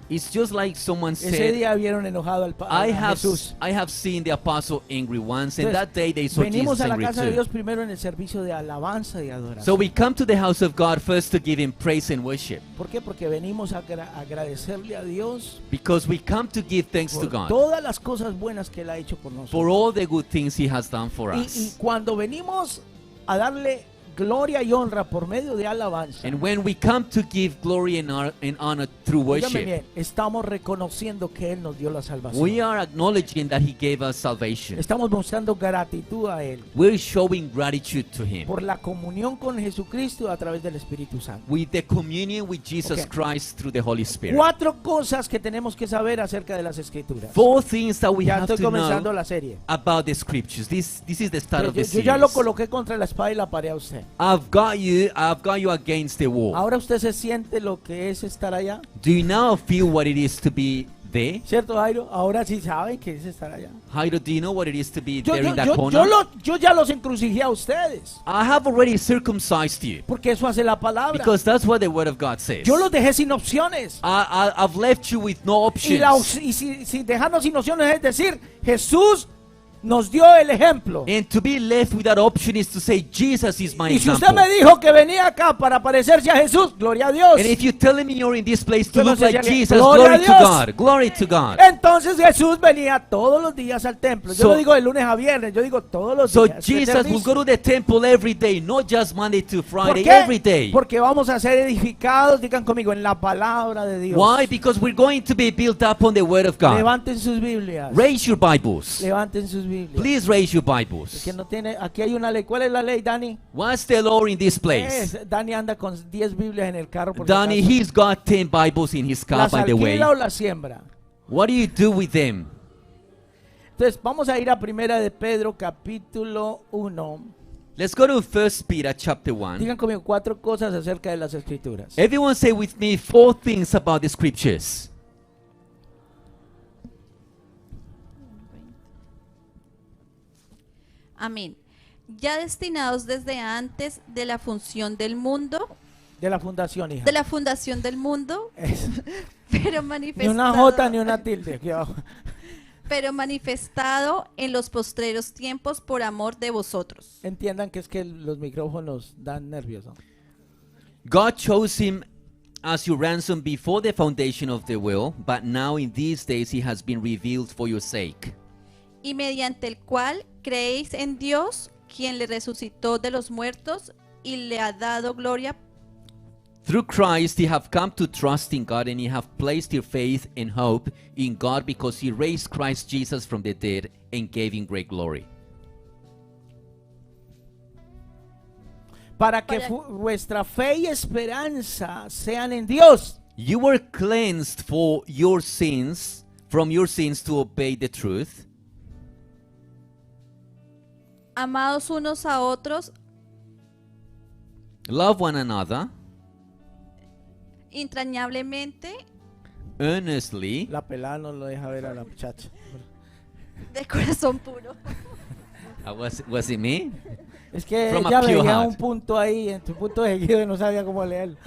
It's just like someone Ese said, día vieron enojado al a Jesús. I have seen the apostle angry once, and Entonces, that day they saw venimos Jesus a la angry casa de too. Dios primero en el servicio de alabanza y adoración. So we come to the house of God first to give him praise and worship, ¿Por qué? Porque venimos a agradecerle a Dios because we come to give thanks to por God todas las cosas buenas que Él ha hecho por nosotros. for all the good things he has done for Y us. cuando venimos a darle gloria y honra por medio de alabanza. And when we come to give glory and honor through Óigame worship, bien, estamos reconociendo que Él nos dio la salvación. we are acknowledging that He gave us salvation. Estamos mostrando gratitud a Él We're showing gratitude to Him. por la comunión con Jesucristo a través del Espíritu Santo. With the communion with Jesus Okay. Christ through the Holy Spirit. 4 cosas que tenemos que saber acerca de las Escrituras. 4 things that we Ya have estoy to comenzando know la serie. about the scriptures. This is the start Pero of the yo ya lo series. coloqué contra la espada y la pared a usted. I've got you against the wall. Ahora usted se siente lo que es estar allá. Do you now feel what it is to be there? ¿Cierto, Jairo? Ahora sí saben que es estar allá. Jairo, do you know what it is to be Yo, there yo, in that yo, corner? yo ya los encrucijé a ustedes. I have already circumcised you, Porque eso hace la palabra. because that's what the word of God says. Yo los dejé sin opciones. I've left you with no Y, options. si dejarnos sin opciones es decir, Jesús nos dio el ejemplo. And to be left without option is to say, Jesus is my Y si usted example. me dijo que venía acá para parecerse a Jesús, gloria a Dios. And if you're telling me you're in this place to Usted no look se like llame- Jesus, Gloria a glory to Dios. God. Glory to God. Entonces Jesús venía todos los días al templo. Yo So- no digo de lunes a viernes, yo digo todos los So días. Jesus will go to the temple every day, not just Monday to ¿Por Friday, qué? every day. Porque vamos a ser edificados, digan conmigo, en la palabra de Dios. Why? Because we're going to be built up on the word of God. Levanten sus Biblias. Raise your Bibles. Levanten sus Biblias. Please raise your El Bibles. que no tiene, aquí hay una ley. ¿Cuál es la ley, Dani? What's the law in this place? Dani anda con 10 Biblias en el carro. Por si Danny, acaso. he's got 10 Bibles in his car, ¿Las by the way. alquila o las siembra? What do you do with them? Entonces, vamos a ir a Primera de Pedro, capítulo 1. Let's go to 1 Peter chapter 1. Digan conmigo 4 cosas acerca de las Escrituras. Everyone say with me 4 things about the scriptures. Amén. Ya destinados desde antes de la función del mundo, De la fundación, hija. de la fundación del mundo, Es- pero ni manifestado, una J ni una tilde. Aquí abajo. pero manifestado en los postreros tiempos por amor de vosotros. Entiendan que es que los micrófonos dan nervios, ¿no? God chose him as your ransom before the foundation of the world, but now in these days he has been revealed for your sake. Y mediante el cual creéis en Dios, quien le resucitó de los muertos y le ha dado gloria, Through Christ ye have come to trust in God, and ye have placed your faith and hope in God, because he raised Christ Jesus from the dead and gave him great glory. Para que Para- vuestra fe y esperanza sean en Dios. You were cleansed for your sins, from your sins, to obey the truth, amados unos a otros, love one another entrañablemente, earnestly. La pelada no lo deja ver a la muchacha. de corazón puro, Was it me? Es que From a ella pure veía heart. un punto ahí, en tu punto de guido y no sabía cómo leerlo.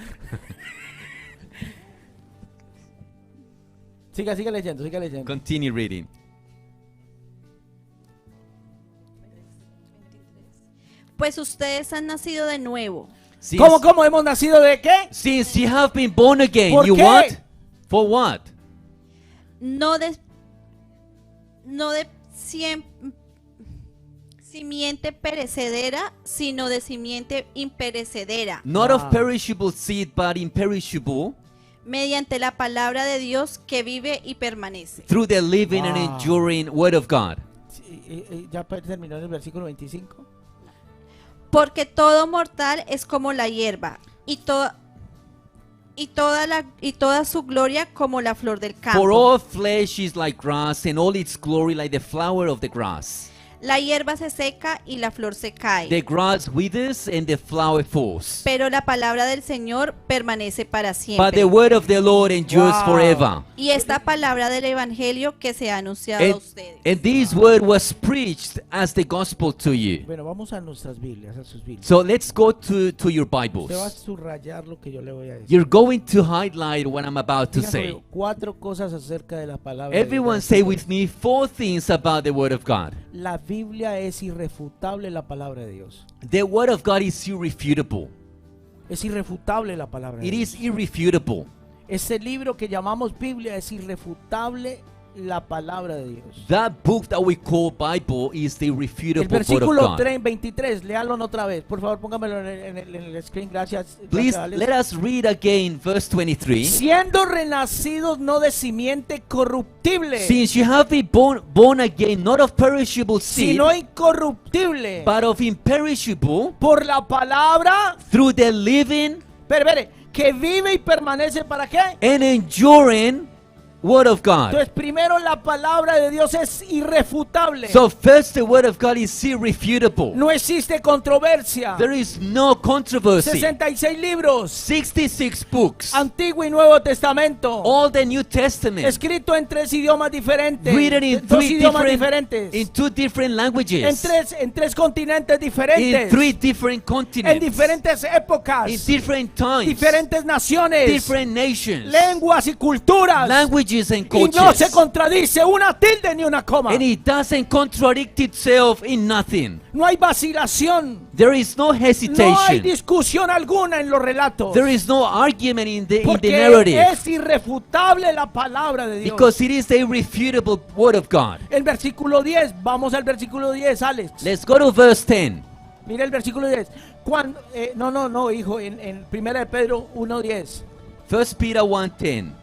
Siga leyendo, siga leyendo. Continue reading. pues ustedes han nacido de nuevo, ¿Cómo hemos nacido de qué? Since you have been born again, ¿Por you qué? what? For what? no de simiente perecedera, sino de simiente imperecedera, Not Wow. of perishable seed, but imperishable, mediante la palabra de Dios que vive y permanece. through the living and Wow. enduring word of God. Sí, ya terminó en el versículo 25. Porque todo mortal es como la hierba, y toda su gloria como la flor del For campo. all flesh is like grass, and all its glory like the flower of the grass. La hierba se seca y la flor se cae, The grass withers and the flower falls, pero la palabra del Señor permanece para but the siempre. word of the Lord endures Wow. forever. Y esta palabra del evangelio que se ha anunciado a And, ustedes. and this word was preached as the gospel to you. Bueno, vamos a nuestras Biblias, a sus Biblias. So let's go to your Usted va a Bibles. subrayar lo que yo le voy a decir. You're going to highlight what I'm about to Digan say. conmigo 4 cosas acerca de la palabra de Everyone Dios. say with me 4 things about the word of God. La Biblia es irrefutable, la palabra de Dios. The word of God is irrefutable. Es irrefutable la palabra de It Dios. is irrefutable. Este libro que llamamos Biblia es irrefutable la palabra de Dios. That book that we call Bible is the El irrefutable word of versículo God. 23, léalo otra vez. Por favor, póngamelo en el screen. Gracias. Please gracias, Alex. let us read again verse 23. Siendo renacidos no de simiente corruptible, Since you have been born again, not of perishable seed, sino incorruptible, but of imperishable, por la palabra, through the living que vive y permanece ¿para qué? and enduring word of God. Entonces, primero la palabra de Dios es irrefutable. So first the word of God is irrefutable. No existe controversia. There is no controversy. 66 libros, 66 books, Antiguo y Nuevo Testamento, all the New Testament, escrito en 3 idiomas diferentes, written in dos three idiomas different, diferentes, in 2 different languages, en tres continentes in diferentes, 3 different en continents, diferentes épocas, in different times, diferentes naciones, different nations, lenguas y culturas, languages and y no cultures. se contradice una tilde ni una coma. And it doesn't contradict itself in nothing. No hay vacilación, There is no no hay hesitation. discusión alguna en los relatos, There is no argument in the porque narrative. es irrefutable la palabra de Dios. Because it is the irrefutable word of God. El versículo 10, vamos al versículo 10, Alex. Let's go to verse 10. Mira el versículo 10. Cuando, no, hijo, en 1 de Pedro 1:10. 1 Peter 1:10.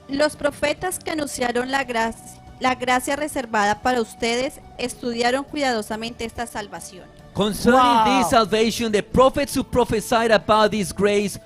Los profetas que anunciaron la gracia reservada para ustedes estudiaron cuidadosamente esta salvación. Concerning Wow. this salvation, the prophets who prophesied about this grace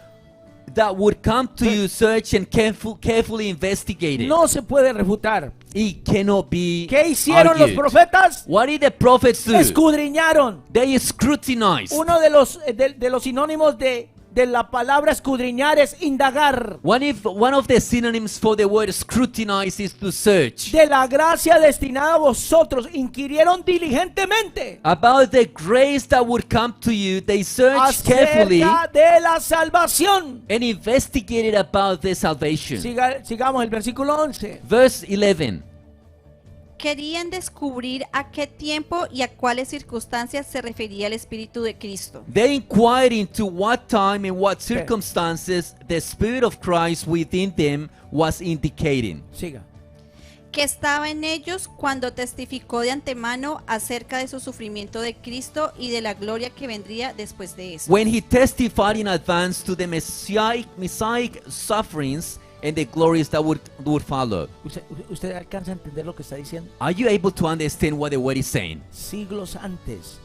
that would come to you, search and carefully investigate it. No se puede refutar. It cannot be ¿Qué hicieron los argued. profetas? What did the prophets do? Escudriñaron. They scrutinized. Uno de los sinónimos de la palabra escudriñar es indagar. One of the synonyms for the word scrutinize is to search. De la gracia destinada a vosotros, inquirieron diligentemente About the grace that would come to you, they searched carefully acerca de la salvación. and investigated about the salvation. Sigamos el versículo 11. Verse 11. Querían descubrir a qué tiempo y a cuáles circunstancias se refería el Espíritu de Cristo. They inquired into what time and what circumstances the Spirit of Christ within them was indicating. Siga. Que estaba en ellos cuando testificó de antemano acerca de su sufrimiento de Cristo y de la gloria que vendría después de eso. When he testified in advance to the messianic sufferings and the glories that would follow. ¿Usted alcanza a entender lo que está diciendo? Are you able to understand what the word is saying? Siglos antes,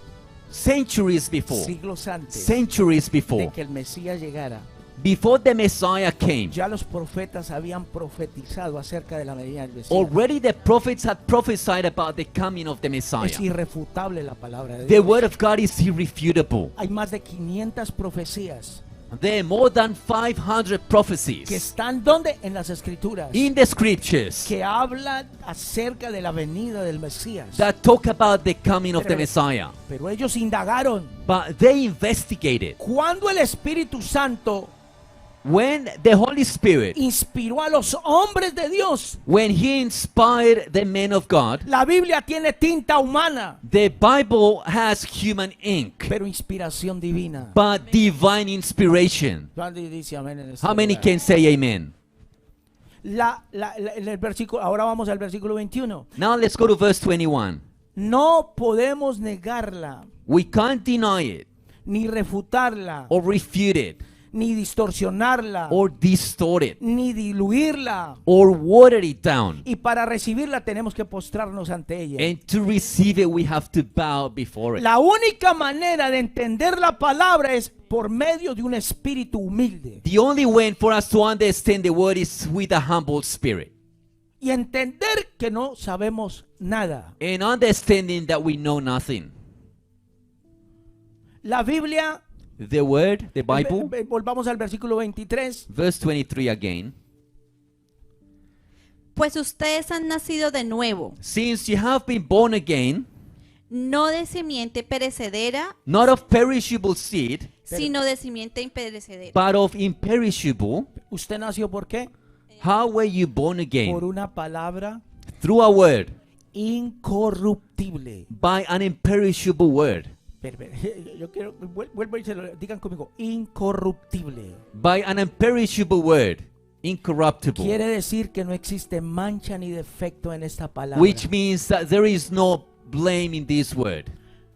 Centuries before. siglos antes Centuries de before. que el Mesías llegara, Before the Messiah came. ya los profetas habían profetizado acerca de la venida del Mesías. Already the prophets had prophesied about the coming of the Messiah. Es irrefutable la palabra de The Dios. word of God is irrefutable. Hay más de 500 profecías There are more than 500 que prophecies están ¿dónde? En las escrituras, in the scriptures que hablan acerca de la venida del Mesías. that talk about the coming of the Messiah. Pero ellos indagaron But they investigated. cuando el Espíritu Santo When the Holy Spirit, inspiró a los hombres de Dios. when He inspired the men of God, La Biblia tiene tinta humana, the Bible has human ink, pero inspiración divina. but divine inspiration. ¿Cuántos dice amén en este How many lugar? can say amen? En el versículo, ahora vamos al versículo 21. Now let's go to verse 21. No podemos negarla, We can't deny it ni refutarla, or refute it ni distorsionarla, or distort it ni diluirla. or water it down. Y para recibirla tenemos que postrarnos ante ella. And to receive it, we have to bow before it. La única manera de entender la palabra es por medio de un espíritu humilde. The only way for us to understand the word is with a humble spirit Y entender que no sabemos nada. and understanding that we know nothing. La Biblia, The word, the Bible, volvamos al versículo 23. verse 23 again. Pues ustedes han nacido de nuevo, Since you have been born again, no de simiente perecedera, not of perishable seed, sino de simiente imperecedera. but of imperishable. ¿Usted nació por qué? How were you born Por again? una palabra Through a word, incorruptible. by an imperishable word, Yo quiero, vuelvo y se lo digan conmigo, incorruptible. by an imperishable word, incorruptible, Quiere decir que no existe mancha ni defecto en esta palabra. which means that there is no blame in this word.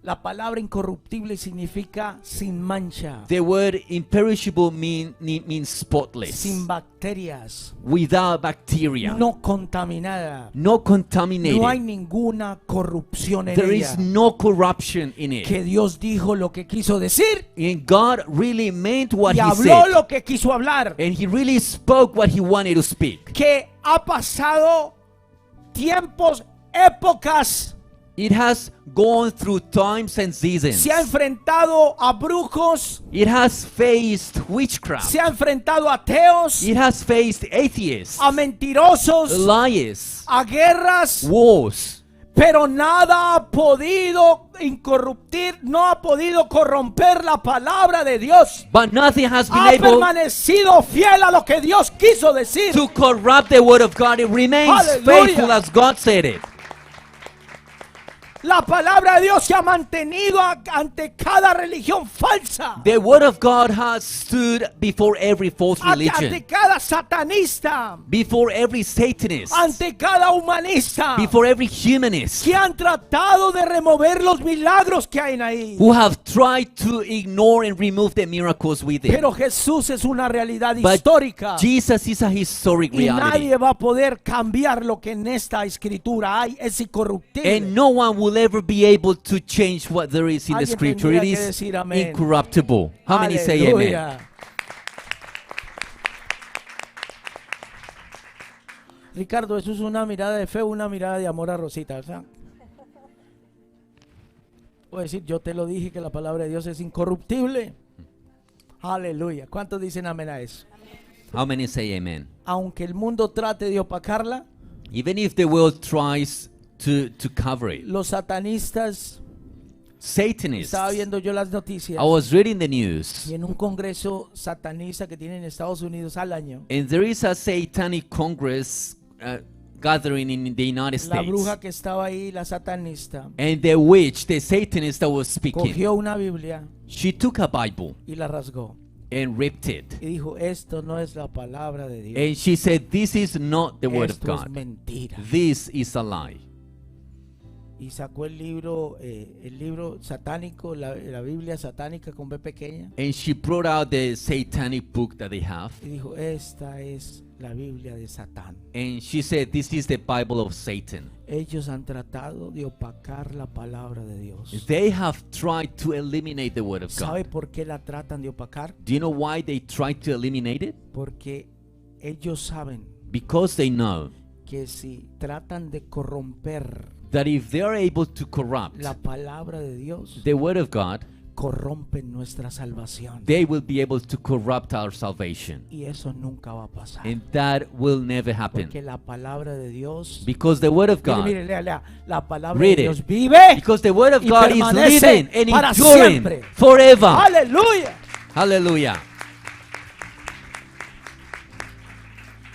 La palabra incorruptible significa sin mancha, The word imperishable means spotless, sin bacterias, without bacteria, no contaminada. no No hay contaminated. ninguna corrupción en There ella. is no corruption in it. Que Dios dijo lo que quiso decir And God really meant what y He habló said. lo que quiso hablar. And He really spoke what He wanted to speak. Que ha pasado tiempos, épocas, It has gone through times and seasons. se ha enfrentado a brujos, It has faced witchcraft. se ha enfrentado a ateos, It has faced atheists, a mentirosos, liars, a guerras, wars. pero nada ha podido incorruptir, no ha podido corromper la palabra de Dios. But nothing has been Ha able permanecido fiel a lo que Dios quiso decir. to corrupt the word of God. It remains Hallelujah. faithful as God said it. La palabra de Dios se ha mantenido ante cada religión falsa, The word of God has stood before every false ante religion, cada satanista, before every Satanist, ante cada humanista, before every humanist que han tratado de remover los milagros que hay ahí. who have tried to ignore and remove the miracles with it. Pero Jesús es una realidad But histórica Jesus is a historic y reality. nadie va a poder cambiar lo que en esta escritura hay. Es incorruptible. And no one will ever be able to change what there is in the Alguien scripture. It tendría que is decir amén. incorruptible. How many say amen? Aleluya. Ricardo, eso es una mirada de fe, una mirada de amor a Rosita, ¿verdad? Puedo decir, yo te lo dije que la palabra de Dios es incorruptible. Aleluya. ¿Cuántos dicen amén a eso? How many say amen? Aunque el mundo trate de opacarla, Even if the world tries to cover it, los satanistas, Satanists. estaba viendo yo las noticias, I was reading the news, y en un congreso satanista que tienen en Estados Unidos al año, and there is a satanic congress gathering in the United la States. bruja que estaba ahí, la satanista, And the witch, the Satanist that was speaking, cogió una Biblia she took a Bible y la rasgó and ripped it. y dijo, esto no es la palabra de Dios, And she said, this is not the word of esto es God. mentira. This is a lie. Y sacó el libro satánico, la Biblia satánica con B pequeña, And she brought out the satanic book that they have. y dijo, esta es la Biblia de Satán. And she said, this is the Bible of Satan. Ellos han tratado de opacar la palabra de Dios. They have tried to eliminate the word of ¿Sabe God. por qué la tratan de opacar? Do you know why they tried to eliminate it? Porque ellos saben Because they know que si tratan de corromper that if they are able to corrupt la palabra de Dios, the word of God, corrompen nuestra salvación. they will be able to corrupt our salvation. Y eso nunca va a pasar. And that will never happen. Porque la palabra de Dios, Because the word of mire, God, mire, lea, la palabra Read de it. Dios vive. because the word of y God is permanece living and para enduring siempre. forever. Aleluya. Hallelujah.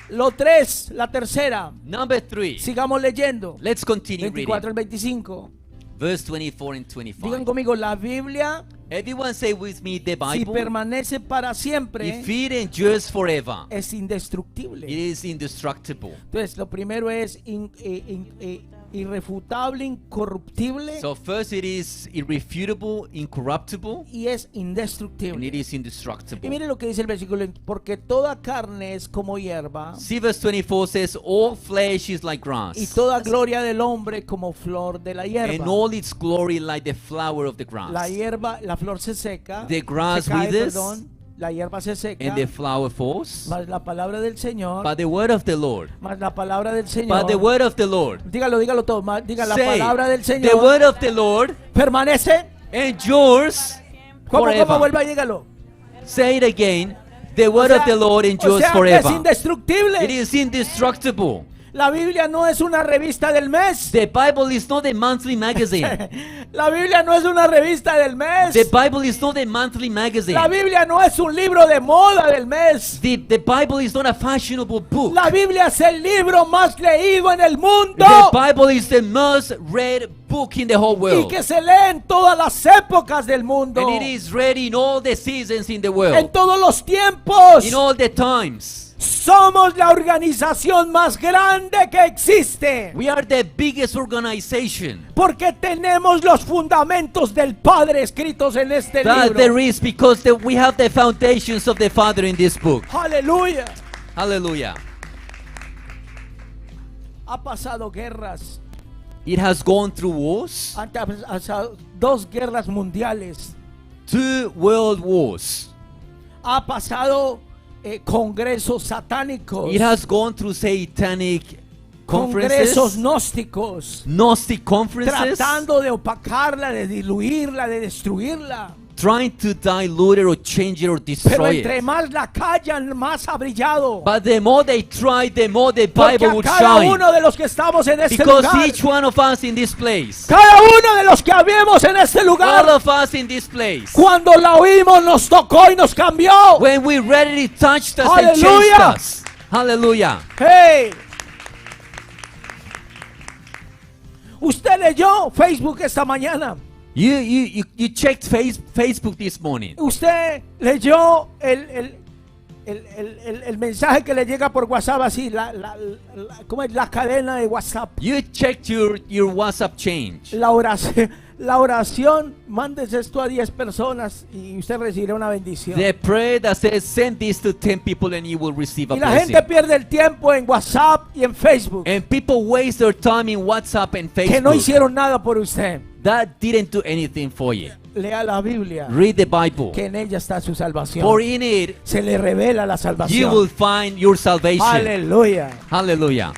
La tercera. Number 3. Sigamos leyendo. Let's continue 24 reading. al 25. Verse 24 and Digan 25. conmigo, la Biblia, Everyone say with me, the si Bible, permanece para siempre, if it endures forever, es it indestructible. is indestructible. Entonces, lo primero es irrefutable, incorruptible, So first it is irrefutable, incorruptible, y es and indestructible. it is Y indestructible. mire lo que dice el versículo, porque toda carne es como hierba, See verse 24 says, all flesh is like grass, y toda gloria del hombre como flor de la hierba. and all its glory like the flower of the La grass. hierba, la flor se seca, The grass se cae, withers, perdón, la hierba se seca, And the flower falls. mas la palabra del Señor, But the word of the Lord, mas la palabra del Señor, but the word of the Lord, dígalo todo, diga la say, palabra del the Señor, word of the Lord permanece, endures ¿cómo forever. vuelva y dígalo? Say it again. The word O sea- of the Lord o endures sea, que es forever. indestructible. It is indestructible. La Biblia no es una revista del mes. The Bible is not a monthly magazine. La Biblia no es una revista del mes. The Bible is not a monthly magazine. La Biblia no es un libro de moda del mes. The Bible is not a fashionable book. La Biblia es el libro más leído en el mundo The Bible is the most read book in the whole y world. que se lee en todas las épocas del mundo, And it is read in all the seasons in the en world. todos los tiempos. In all the times. Somos la organización más grande que existe. We are the biggest organization Porque tenemos los fundamentos del Padre escritos en este that libro. there is, because we have the foundations of the Father in this book. Aleluya. Hallelujah. Ha pasado guerras. It has gone through wars, Han pasado 2 guerras mundiales. 2 world wars. Ha pasado congresos satánicos. It has gone through satanic Congresos conferences, gnósticos. Gnostic conferences, Tratando de opacarla, de diluirla, de destruirla. trying to dilute it or change it or Pero destroy entre it. más la callan, más ha brillado. But the more they try, the more the Porque Bible a would cada shine. uno de los que estamos en este Because lugar, each one of us in this place, cada uno de los que habíamos en este all lugar, of us in this place, cuando la oímos nos tocó y nos cambió. when we read it, it touched us and changed Hallelujah. us. Hallelujah. Hey, usted leyó Facebook esta mañana. You checked Facebook this morning. Usted leyó el mensaje que le llega por WhatsApp así, ¿cómo es? La cadena de WhatsApp. You checked your WhatsApp change. La oración, mandes esto a 10 personas y usted recibirá una bendición. The prayer that says, send this to 10 people and you will receive a Y la blessing. gente pierde el tiempo en WhatsApp y en Facebook, And people waste their time in WhatsApp and que no Facebook. hicieron nada por usted. That didn't do anything for you. Lea la Biblia, Read the Bible. que en ella está su salvación. For in it, Se le revela la you salvación. will find your salvation. Aleluya. Hallelujah.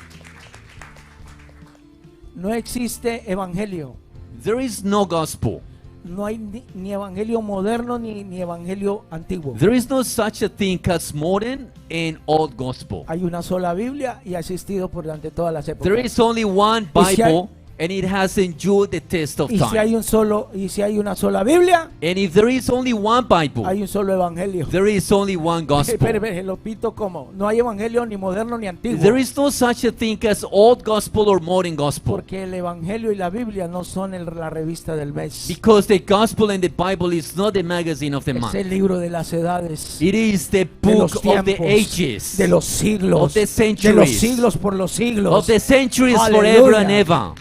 No existe evangelio. There is no gospel. No hay ni evangelio moderno ni evangelio antiguo. There is no such a thing as modern and old gospel. Hay una sola Biblia y ha existido por durante todas las épocas. There is only one Y si hay- Bible and it has endured the test of Y si hay time. si hay una sola Biblia, And if there is only one Bible, hay un solo evangelio. there is only one gospel. Espere, lo pito como. No hay evangelio ni moderno ni antiguo. There is no such a thing as old gospel or modern gospel. Porque el evangelio y la Biblia no son la revista del mes. Because the gospel and the Bible is not the magazine of the Es month. el libro de las edades. It is the De book los of the tiempos, ages, de los siglos, of the de los centuries, siglos por los siglos. of the centuries Aleluya. forever and ever.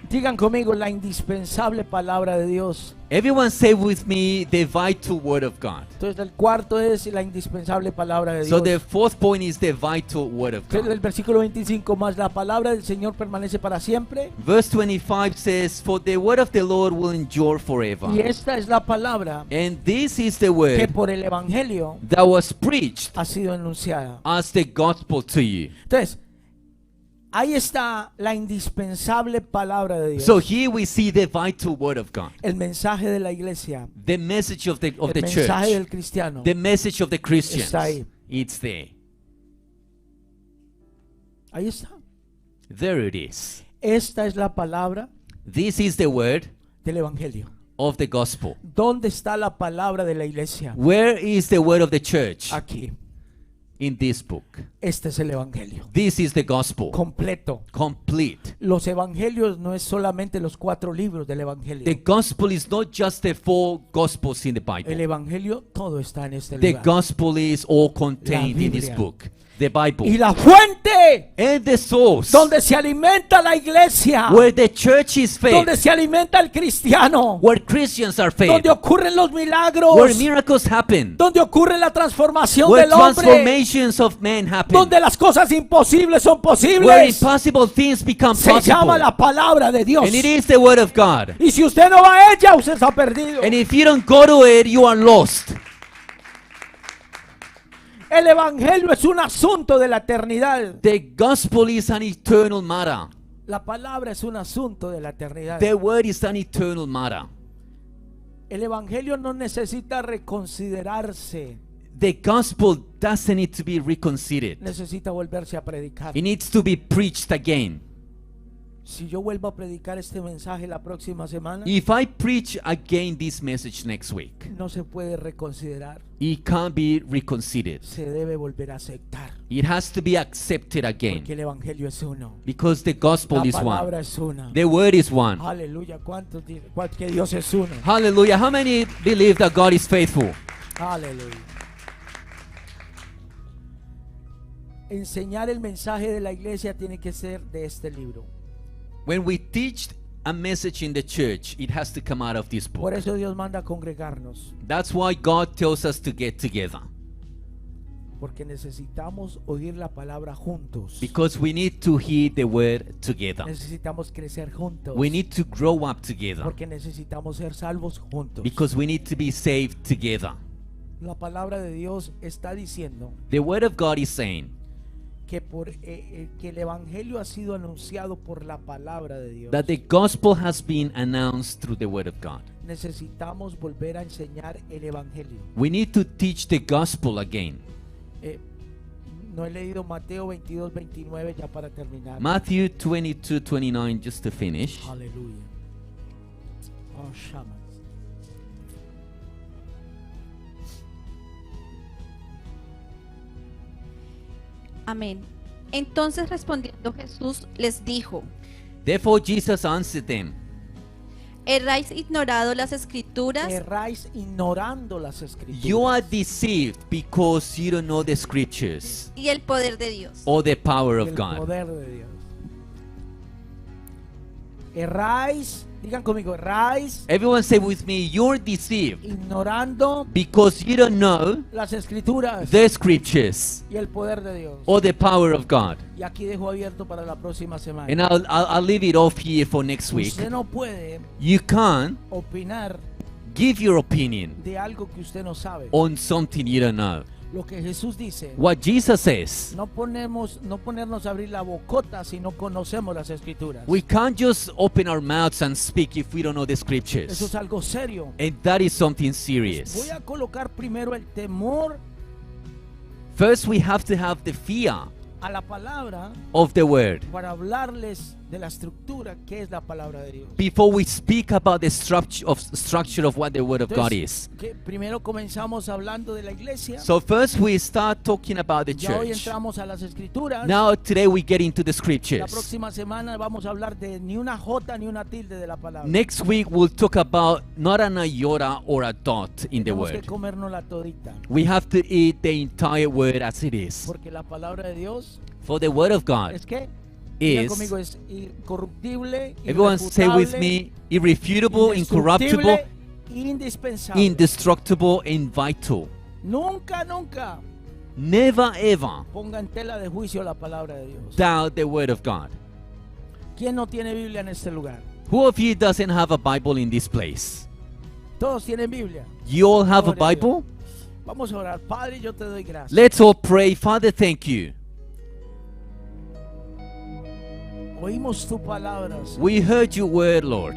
Digan conmigo la indispensable palabra de Dios. Everyone say with me the vital word of God. Entonces el cuarto es la indispensable palabra de So Dios. the fourth point is the vital word of Entonces, el God. versículo 25 más la palabra del Señor permanece para siempre. Verse 25 says, for the word of the Lord will endure forever. Y esta es la palabra And this is the que word por el evangelio that was preached ha sido anunciada. as the gospel to you. Entonces, ahí está la indispensable palabra de Dios. So here we see the vital word of God. El mensaje de la iglesia, The message of the el mensaje church. del cristiano. The message of the Christians. Está ahí. It's there. Ahí está. There it is. Esta es la palabra This is the word del evangelio. of the gospel. ¿Dónde está la palabra de la iglesia? Where is the word of the church? Aquí. In this book. Este es el evangelio. This is the gospel. Completo. Complete. Los evangelios no es solamente los 4 libros del evangelio. The gospel is not just the 4 gospels in the El Bible. evangelio todo está en este The lugar. gospel is all contained in this Biblia. book. The Bible. Y la fuente And the source donde se alimenta la iglesia, where the church is fed, donde se alimenta el cristiano, where Christians are fed, donde ocurren los milagros, where miracles happen, donde ocurre la transformación where del hombre, transformations of man happen, donde las cosas imposibles son where posibles. impossible things become Se llama possible. la palabra de Dios. And it is the word of God. Y si usted no va a ella, usted está perdido. And if you don't go to it, you are lost. El evangelio es un asunto de la eternidad. The gospel is an eternal matter. La palabra es un asunto de la eternidad. The word is an eternal matter. El evangelio no necesita reconsiderarse, The gospel doesn't need to be reconsidered. necesita volverse a predicar. It needs to be preached again. Si yo vuelvo a predicar este mensaje la próxima semana, If I preach again this message next week, no se puede reconsiderar, it can't be reconsidered. se debe volver a aceptar, It has to be accepted again porque el evangelio es uno, because the gospel la is palabra one. es una. The word is one. Aleluya, ¿cuántos dicen que Dios es uno? Hallelujah. How many believe that God is faithful? Aleluya. Enseñar el mensaje de la iglesia tiene que ser de este libro. When we teach a message in the church, it has to come out of this Por book. eso Dios manda a congregarnos, That's why God tells us to get together. porque necesitamos oír la palabra juntos. Because we need to hear the word together. Necesitamos crecer juntos. We need to grow up together. Porque necesitamos ser salvos juntos. Because we need to be saved together. La palabra de Dios está diciendo The word of God is saying que que el evangelio ha sido anunciado por la palabra de Dios. that the gospel has been announced through the word of God. Necesitamos volver a enseñar el evangelio. We need to teach the gospel again. No he leído Mateo 22, 29 ya para terminar. Matthew 22:29, just to finish. Aleluya. Oh, shaman. Amén. Entonces respondiendo Jesús les dijo: Therefore Jesus answered them, ¿Erráis ignorado las escrituras Erráis ignorando las escrituras. you are deceived because you don't know the scriptures y el poder de Dios? or the power Y of el God. poder de Dios. Erráis, digan conmigo, erráis Everyone say with me, you're deceived ignorando because you don't know las escrituras the scriptures y el poder de Dios. or the power of God. Y aquí dejo abierto para la próxima semana. And I'll leave it off here for next week. Usted no puede You can't opinar give your opinion de algo que usted no sabe. on something you don't know. Lo que Jesús dice, What Jesus says, no ponernos a abrir la bocota si no conocemos las escrituras. we can't just open our mouths and speak if we don't know the Eso scriptures. es algo serio. And that is something Voy serious. a colocar primero el temor First, we have to have the fear a la palabra of the word para hablarles de la estructura que es la palabra de Dios. before we speak about the structure of what the word of God is. Que primero comenzamos hablando de la iglesia. So first we start talking about the Ya hoy church. entramos a las escrituras. Now today we get into the La scriptures. próxima semana vamos a hablar de ni una jota ni una tilde de la palabra. Next week we'll talk about not an iota or a dot in the Tenemos que word. comernos la todita. We have to eat the entire word as it is. Porque la palabra de Dios For the word of God es que diga is, conmigo, es incorruptible, everyone say with irrefutable, me, irrefutable, incorruptible, indispensable. indestructible, and vital. Nunca, nunca Never ever ponga en tela de juicio la palabra de Dios. doubt the word of God. ¿Quién no tiene Biblia en este lugar? Who of you doesn't have a Bible in this place? Todos tienen Biblia. You all have a Gloria a Dios. Bible? Vamos a orar. Padre, yo te doy gracias. Let's all pray. Father, thank you. Oímos tu palabra, Señor, We heard your word, Lord,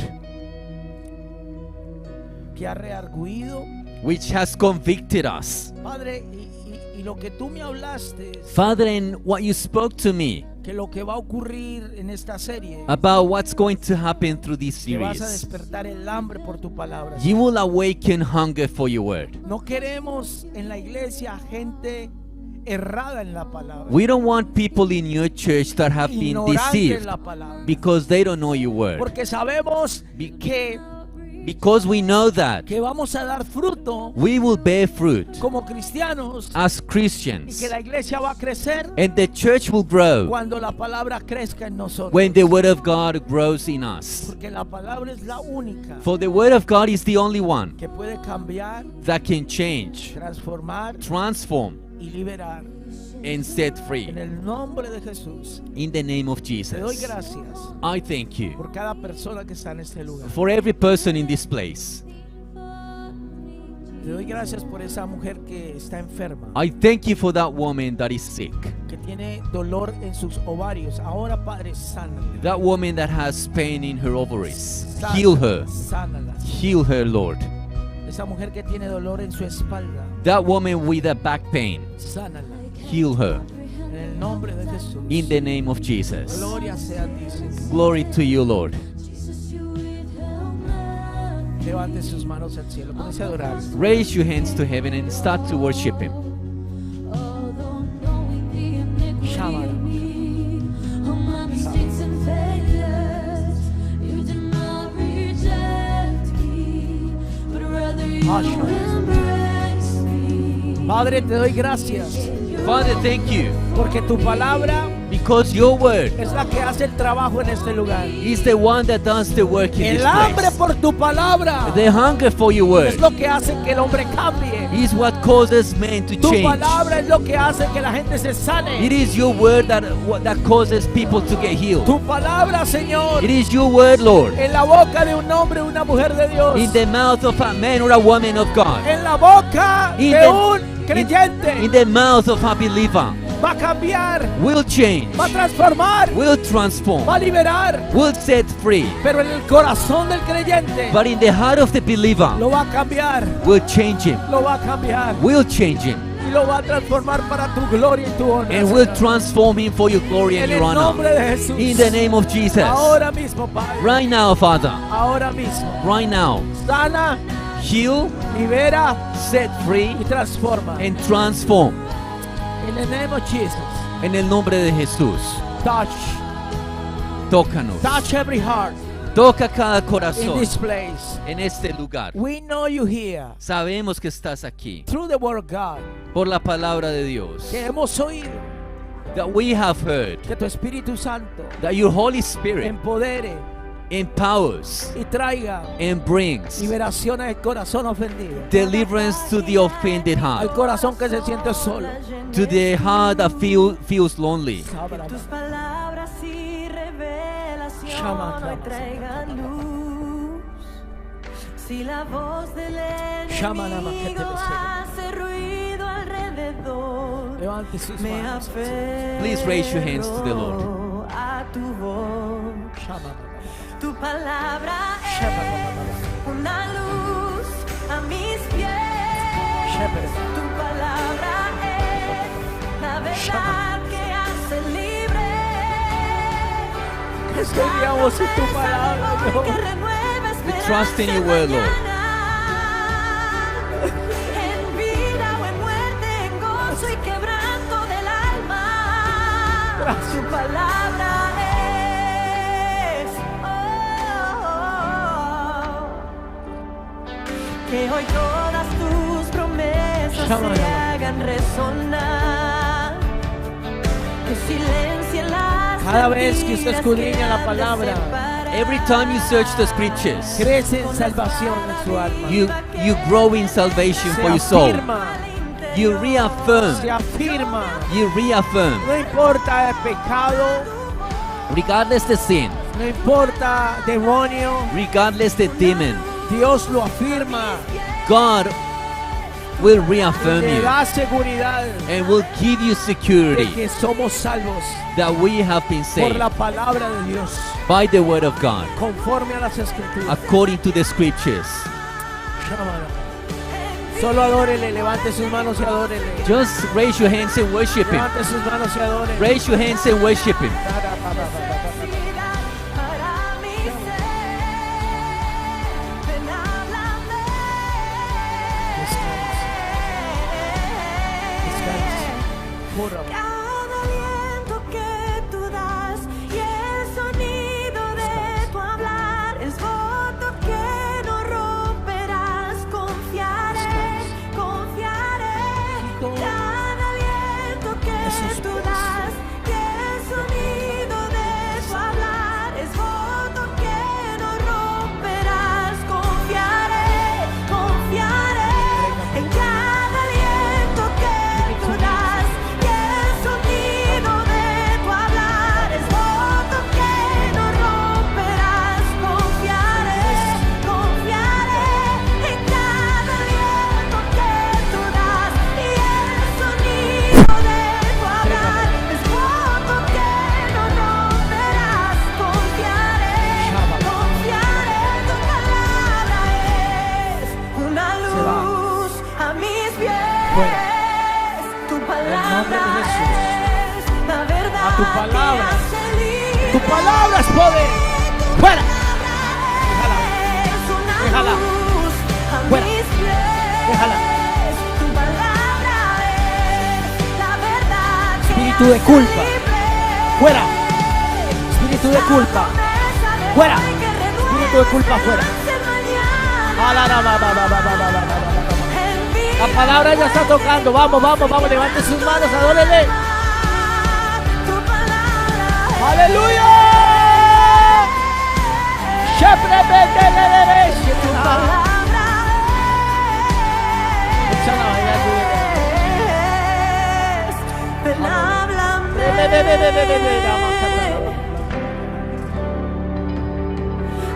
que ha reargüido. which has convicted us. Padre, y lo que tú me hablaste, Father, and what you spoke to me que lo que va a ocurrir en esta serie, about what's going to happen through this que vas a series. despertar el hambre por tu palabra. You will awaken hunger for your word. No queremos en la iglesia gente errada en la palabra, We don't want people in your church that have been ignorante en deceived la palabra, because they don't know your word. porque sabemos Be- que Because we know that vamos a dar fruto we will bear fruit como cristianos as y Christians. que la iglesia va a crecer And the church will grow cuando la palabra crezca en nosotros, when the word of God grows in us. porque la palabra es la única For the word of God is the only one que puede cambiar, that can change, transformar transform, y liberar. and set free. En el nombre de Jesús In the name of te doy Jesus. gracias I thank you por cada persona que está en este lugar. for every person in this place. Te doy gracias por esa mujer que está enferma, I thank you for that woman that is sick. que tiene dolor en sus ovarios. Ahora, Padre, sánala. That woman that has pain in her ovaries. Heal her. Sánala. Heal her, Lord. Esa mujer que tiene dolor en su espalda, That woman with a back pain. sánala. Heal her. En el nombre de Jesús. In the name of Jesus. Gloria sea a ti, Señor. Glory to you, Lord. Levante sus manos al cielo. Comience a adorar. Raise your hands to heaven and start to worship Him. Shabbat. Padre, te doy gracias Father, thank you porque tu palabra because your word es la que hace el trabajo en este lugar. is the one that does the work in this El hambre place. por tu palabra The hunger for your word es lo que hace que el hombre cambie. is what causes men to Tu change. palabra es lo que hace que la gente se It sane. is your word that causes people to get healed. Tu palabra, Señor, It is your word, Lord, en la boca de un hombre o una mujer de Dios, in the mouth of a man or a woman of God, en la boca in de the- un in creyente, the mouth of a believer, va a cambiar, will change, va a transformar, will transform, va a liberar. will set free. Pero en el corazón del creyente But in the heart of the believer, lo va a cambiar, will change him, lo va a cambiar will change him, y lo va a transformar para tu gloria y tu honra. and will Señor. transform him for your glory and En your el honor. nombre de Jesús. In the name of Jesus. Ahora mismo, Padre. Right now, Father. Ahora mismo. Right now. Sana, Heal, libera set free, y transforma. and transform. En el name of Jesus. En el nombre de Jesús. Touch. Tócanos. Touch every heart Toca cada in corazón this place. en este lugar. We know you here Sabemos que estás aquí through the word of God. por la palabra de Dios. Que hemos oído That we have heard que tu Espíritu Santo that your Holy Spirit empodere empowers y traiga and brings liberación al corazón ofendido. deliverance to the offended Al heart, corazón que se siente solo. to the heart that feels lonely. Tus palabras y revelación hoy traigan luz. Si la voz del enemigo hace ruido alrededor, Levante sus me manos. Please raise your hands to the Lord. aferro a tu voz. Tu palabra es una luz a mis pies. Tu palabra es la verdad que hace libre. Confiamos en tu palabra, Dios. Que renueva esperanza trust in your word, Lord. En vida o en muerte, en gozo y quebranto del alma. Gracias. Tu palabra es que hoy todas tus promesas se hagan resonar. Que silencien las Cada vez que usted mentiras escudriña la han de palabra, separar. Every time you search the scriptures, crece en salvación en su alma. you grow in salvation Se for your soul. afirma, You reaffirm. se afirma. You reaffirm. No importa el pecado, Regardless the sin, no importa demonio, regardless the demon, Dios lo afirma. God will reaffirm Le you da seguridad and will give you de security que somos salvos that we have been por saved la palabra de Dios, by the word of God, conforme a las escrituras. according to the scriptures. Solo adórele, levante sus manos y adórele. Just raise your hands and worship Him. Levante sus manos y adórele. Raise your hands and worship Him. Para mi ser, ven, háblame. Cada aliento que tú das y el sonido de tu hablar es voto que no romperás. Confiaré, confiaré. Cada aliento que tú das y el sonido de tu hablar es voto que no romperás. Confiaré, confiaré en cada aliento que tú das y el sonido de tu hablar es voto que no romperás. Confiaré, confiaré en cada aliento que tú das y el sonido de tu hablar es voto que no romperás. Confiaré, confiaré, tu palabra es una luz a mis pies. Tu palabra es la verdad A tu palabra. que hace libre. Tu palabra es poder. Fuera. Es una Déjala. luz a Fuera. mis pies. Déjala. Tu palabra es la verdad que Espíritu de hace culpa. libre. Fuera. Espíritu de culpa. Fuera. Espíritu de culpa, fuera. En Ala, la, la, la, la, la, la, la, la, la, la. La palabra ya está tocando. Vamos, vamos, vamos. Levante sus manos, adórele. Tu palabra ¡Aleluya! Siempre vete es, tu palabra es. Ven, háblame.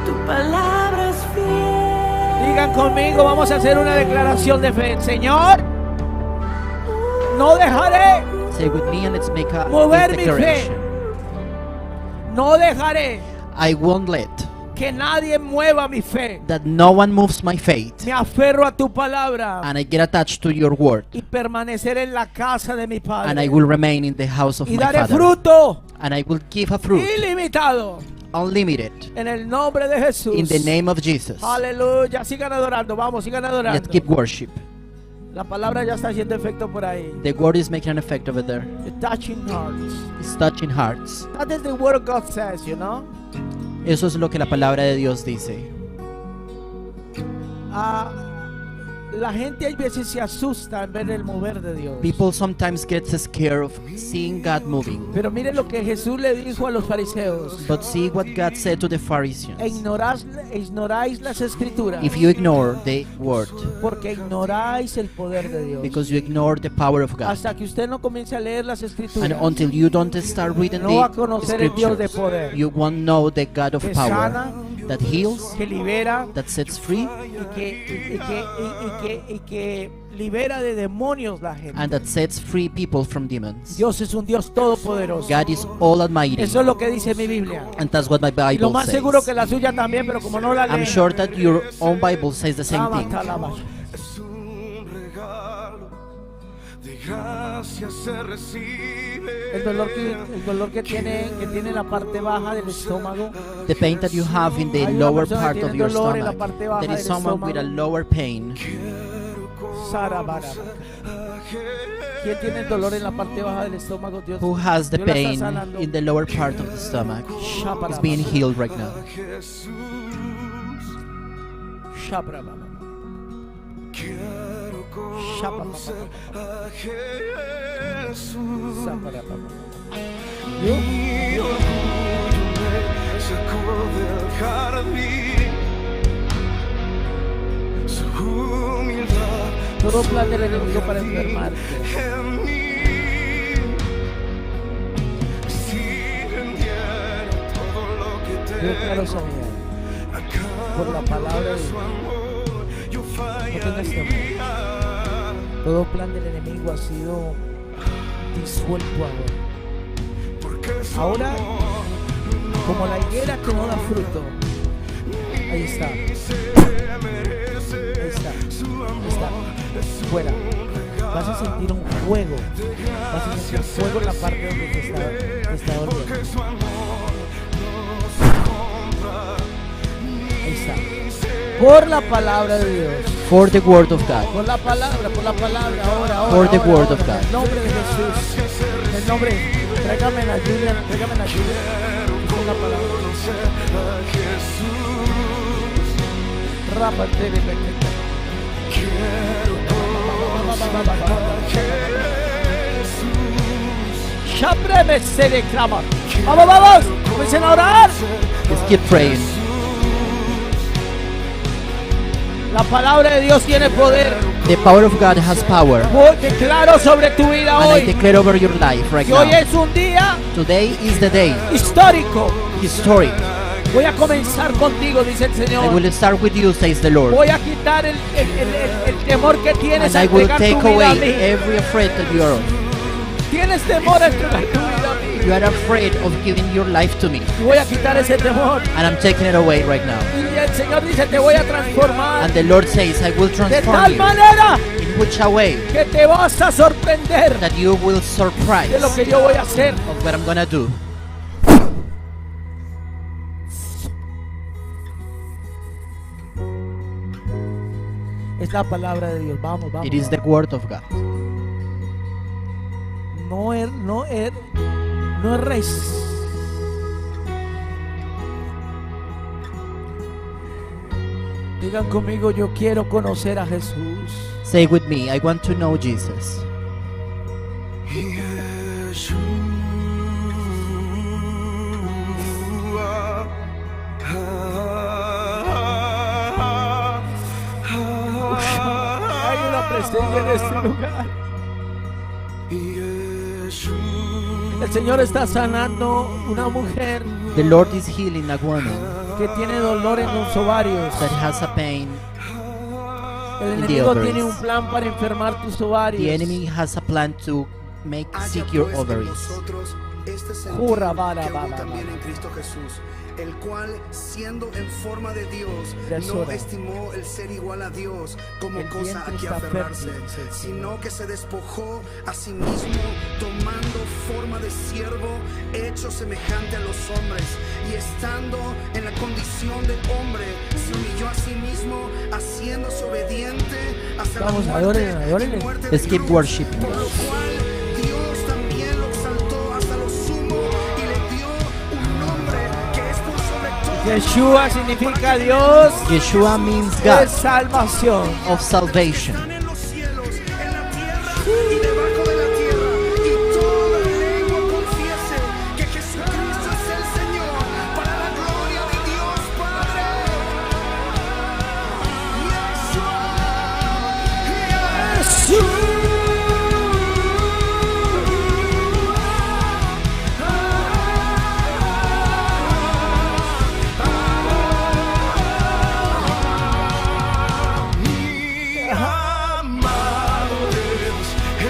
Tu palabra es fiel. Digan conmigo, vamos a hacer una declaración de fe. Señor, no dejaré Say with me and let's make a mover this mi fe. declaration. No dejaré I won't let que nadie mueva mi fe. that no one moves my faith, Me aferro a tu palabra and I get attached to your word, y permanecer en la casa de mi and I Padre. will remain in the house of Y my daré Father, fruto and I will give a fruit ilimitado unlimited en el nombre de Jesús. in the name of Jesus. Aleluya. Sigan adorando. Vamos, sigan adorando. Let's keep worship. La palabra ya está haciendo efecto por ahí. The word is making an effect over there. The touching hearts. It's touching hearts. That is the word of God says, you know. Eso es lo que la palabra de Dios dice. Ah, la gente hay veces se asusta en ver el mover de Dios. People sometimes get scared of seeing God moving. Pero miren lo que Jesús le dijo a los fariseos. But see what God said to the Pharisees. Ignoráis las escrituras. If you ignore the word, Porque ignoráis el poder de Dios. because you ignore the power of God, Hasta que usted no comience a leer las escrituras, and until you don't start reading no va a the conocer el Dios de scriptures, poder. you won't know the God of Que power sana, that heals, que libera that sets free, y que libera de demonios la gente. and that sets free people from demons. Dios es un Dios todopoderoso. God is all almighty, Eso es lo que dice mi Biblia. and that's what my Y lo Bible más seguro says. que la suya también, pero como no la leen. I'm sure that your own Bible says the same thing. Es un regalo, de gracia se recibe. El dolor que tiene la parte baja del estómago. The pain that you have in the Hay una lower persona part que of tiene your dolor en la stomach, parte baja there is del someone with a estómago. lower pain. Sarabara. ¿Quién tiene el dolor en la parte baja del estómago? Dios. Who has the Dios la está pain sanando. in the lower part of the stomach is being healed right now. Jesús, Shabrababa. quiero Shapa, conocer a Jesús. Saparababa. Mi orgullo me sacó del jardín. Su humildad Todo plan del enemigo para enfermarte. en mí. Si vendiera todo lo que Yo declaro tengo sanidad a por la palabra de su Dios. amor, yo tengas temor. fallaría. Todo plan del enemigo ha sido disuelto ahora. Porque su Ahora, amor como la higuera que no da fruto. Ahí está. Ahí está. Ahí está. Fuera. Vas a sentir un fuego. Vas a sentir fuego en la parte donde te está doliendo. Ahí está. Por la palabra de Dios. For the word of God. Por la palabra, ahora. For the word of En God. el nombre de Jesús. En el nombre. Tráigame la lluvia. Dice la palabra. Rápate de pequeño. Shabre se declama. Vamos. Comiencen a orar. Let's keep praying. La palabra de Dios tiene poder. The power of God has power. Hoy declaro sobre tu vida And I hoy. declare over your life right Que hoy now. es un día Today is the day. histórico. Historic. Voy a comenzar contigo, dice el I Señor. will start with you, says the Lord. Voy a quitar el temor que tienes And a I will entregar take tu vida a away mí. every afraid that you are. Tienes temor a entregar tu vida a mí. You are afraid of giving your life to me. Y voy a quitar ese temor. And I'm taking it away right now. Y el Señor dice, te voy a transformar And the Lord says, I will de transform tal you. manera In which a way que te vas a sorprender that you will surprise de lo que yo voy a hacer. of what I'm gonna do. Es la palabra de Dios. Vamos. It is the word of God. No es Digan conmigo, yo quiero conocer a Jesús. Say with me, I want to know Jesus. Hay una presencia en este lugar. El Señor está sanando una mujer The Lord is healing a woman que tiene dolor en los ovarios. that has a pain. El in the enemigo ovaries. tiene un plan para enfermar tus The ovarios. enemy has a plan to make sick your ovaries. Este Jurra, sentido vara, que hubo vara, también vara. en Cristo Jesús, el cual, siendo en forma de Dios, Ya es no hora. estimó el ser igual a Dios como El cosa vientre a que está aferrarse, fértil, dice el Señor. sino que se despojó a sí mismo, tomando forma de siervo, hecho semejante a los hombres, y estando en la condición de hombre, se humilló a sí mismo, haciéndose obediente hasta Vamos, la muerte, adórenle, adórenle. y muerte de Let's keep cruz, worshiping. por lo cual Dios también lo exaltó hasta lo sumo y le dio un nombre que es por sobre todo Yeshua significa Dios Yeshua means de God salvación. of salvation. están en los cielos, en la tierra y debajo de la tierra, y toda lengua confiese que Jesucristo es el Señor, para la gloria de Dios Padre.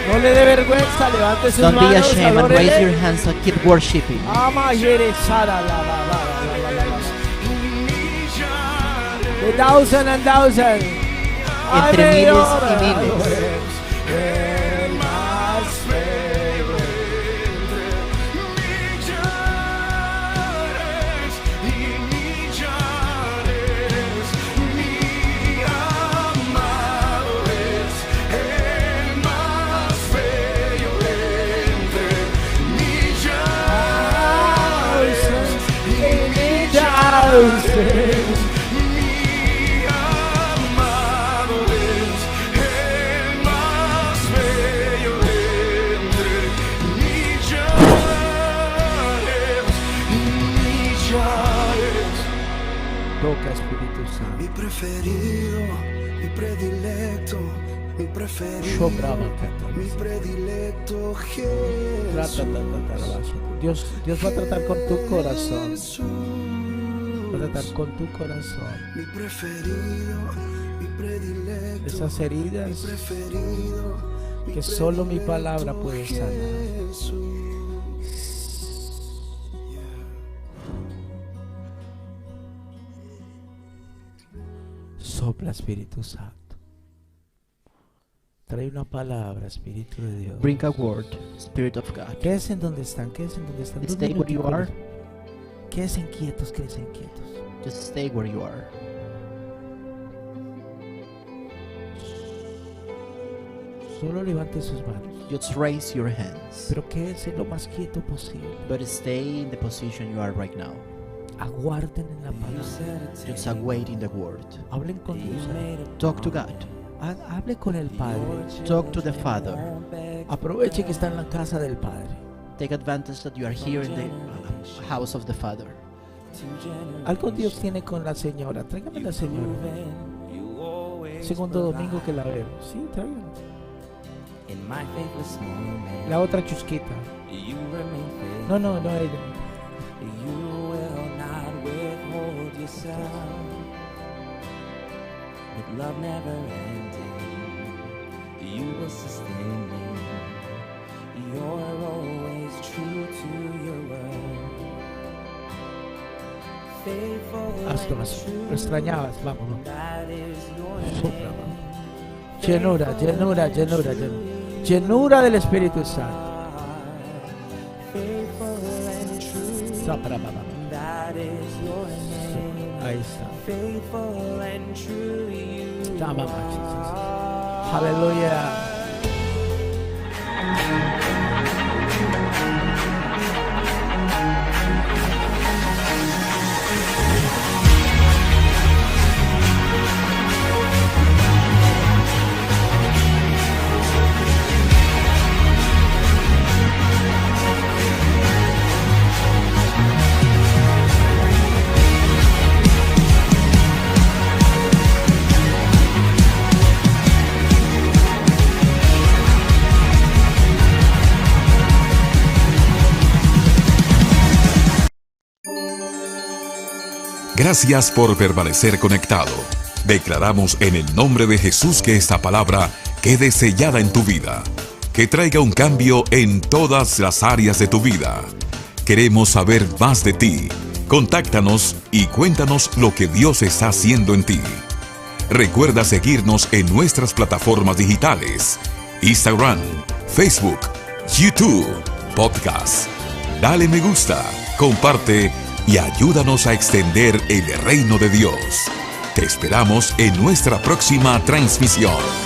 No le dé vergüenza, levante sus Don't be manos, ashamed and raise your adórele. hands and keep worshiping. Ama yere sara la ba ba ba ba ba ba. The thousand and thousand. Entre Ay, miles ahora, y miles. el más bello. Thousands. Toca, Espíritu Santo. Mi preferido, mi predilecto, mi preferido, Sobraba, canta. mi predilecto Trata, Jesús. Dios va a tratar con tu corazón. Jesús. Va a tratar con tu corazón. Mi preferido, mi predilecto, Esas mi heridas preferido, mi que solo mi palabra predilecto puede sanar. Jesús. Sopla, Espíritu Santo. Trae una palabra, Espíritu de Dios. Bring a word, Spirit of God. Quédense en donde están, quédense en donde están. Stay where you are. Quédense inquietos, quédense inquietos. Just stay where you are. Solo levante sus manos. Just raise your hands. Pero quédense lo más quieto posible. But stay in the position you are right now. Aguarden en la palabra. Just await in the word. Hablen con Dios. Talk to God. Hable con el Padre. Talk to the Father. Aproveche que está en la casa del Padre. Take advantage that you are here in the house of the Father. Algo Dios tiene con la señora. Tráigame la señora. Segundo domingo que la veo. Sí, tráigame. La otra chusquita. No, ella. With love never ending, you will sustain me. You're always true to your word. Faithful Hazlo and más. true, Lo extrañabas. Vamos. that is your Sopla, name. vamos. Llenura, llenura, llenura, llenura. Llenura del Espíritu Santo. Faithful and true, Sopla, vamos. that is your name. Ahí está. Faithful and true, you Tama, Jesus. Aleluya. Gracias por permanecer conectado. Declaramos en el nombre de Jesús que esta palabra quede sellada en tu vida, que traiga un cambio en todas las áreas de tu vida. Queremos saber más de ti. Contáctanos y cuéntanos lo que Dios está haciendo en ti. Recuerda seguirnos en nuestras plataformas digitales: Instagram, Facebook, YouTube, podcast. Dale me gusta, comparte y ayúdanos a extender el reino de Dios. Te esperamos en nuestra próxima transmisión.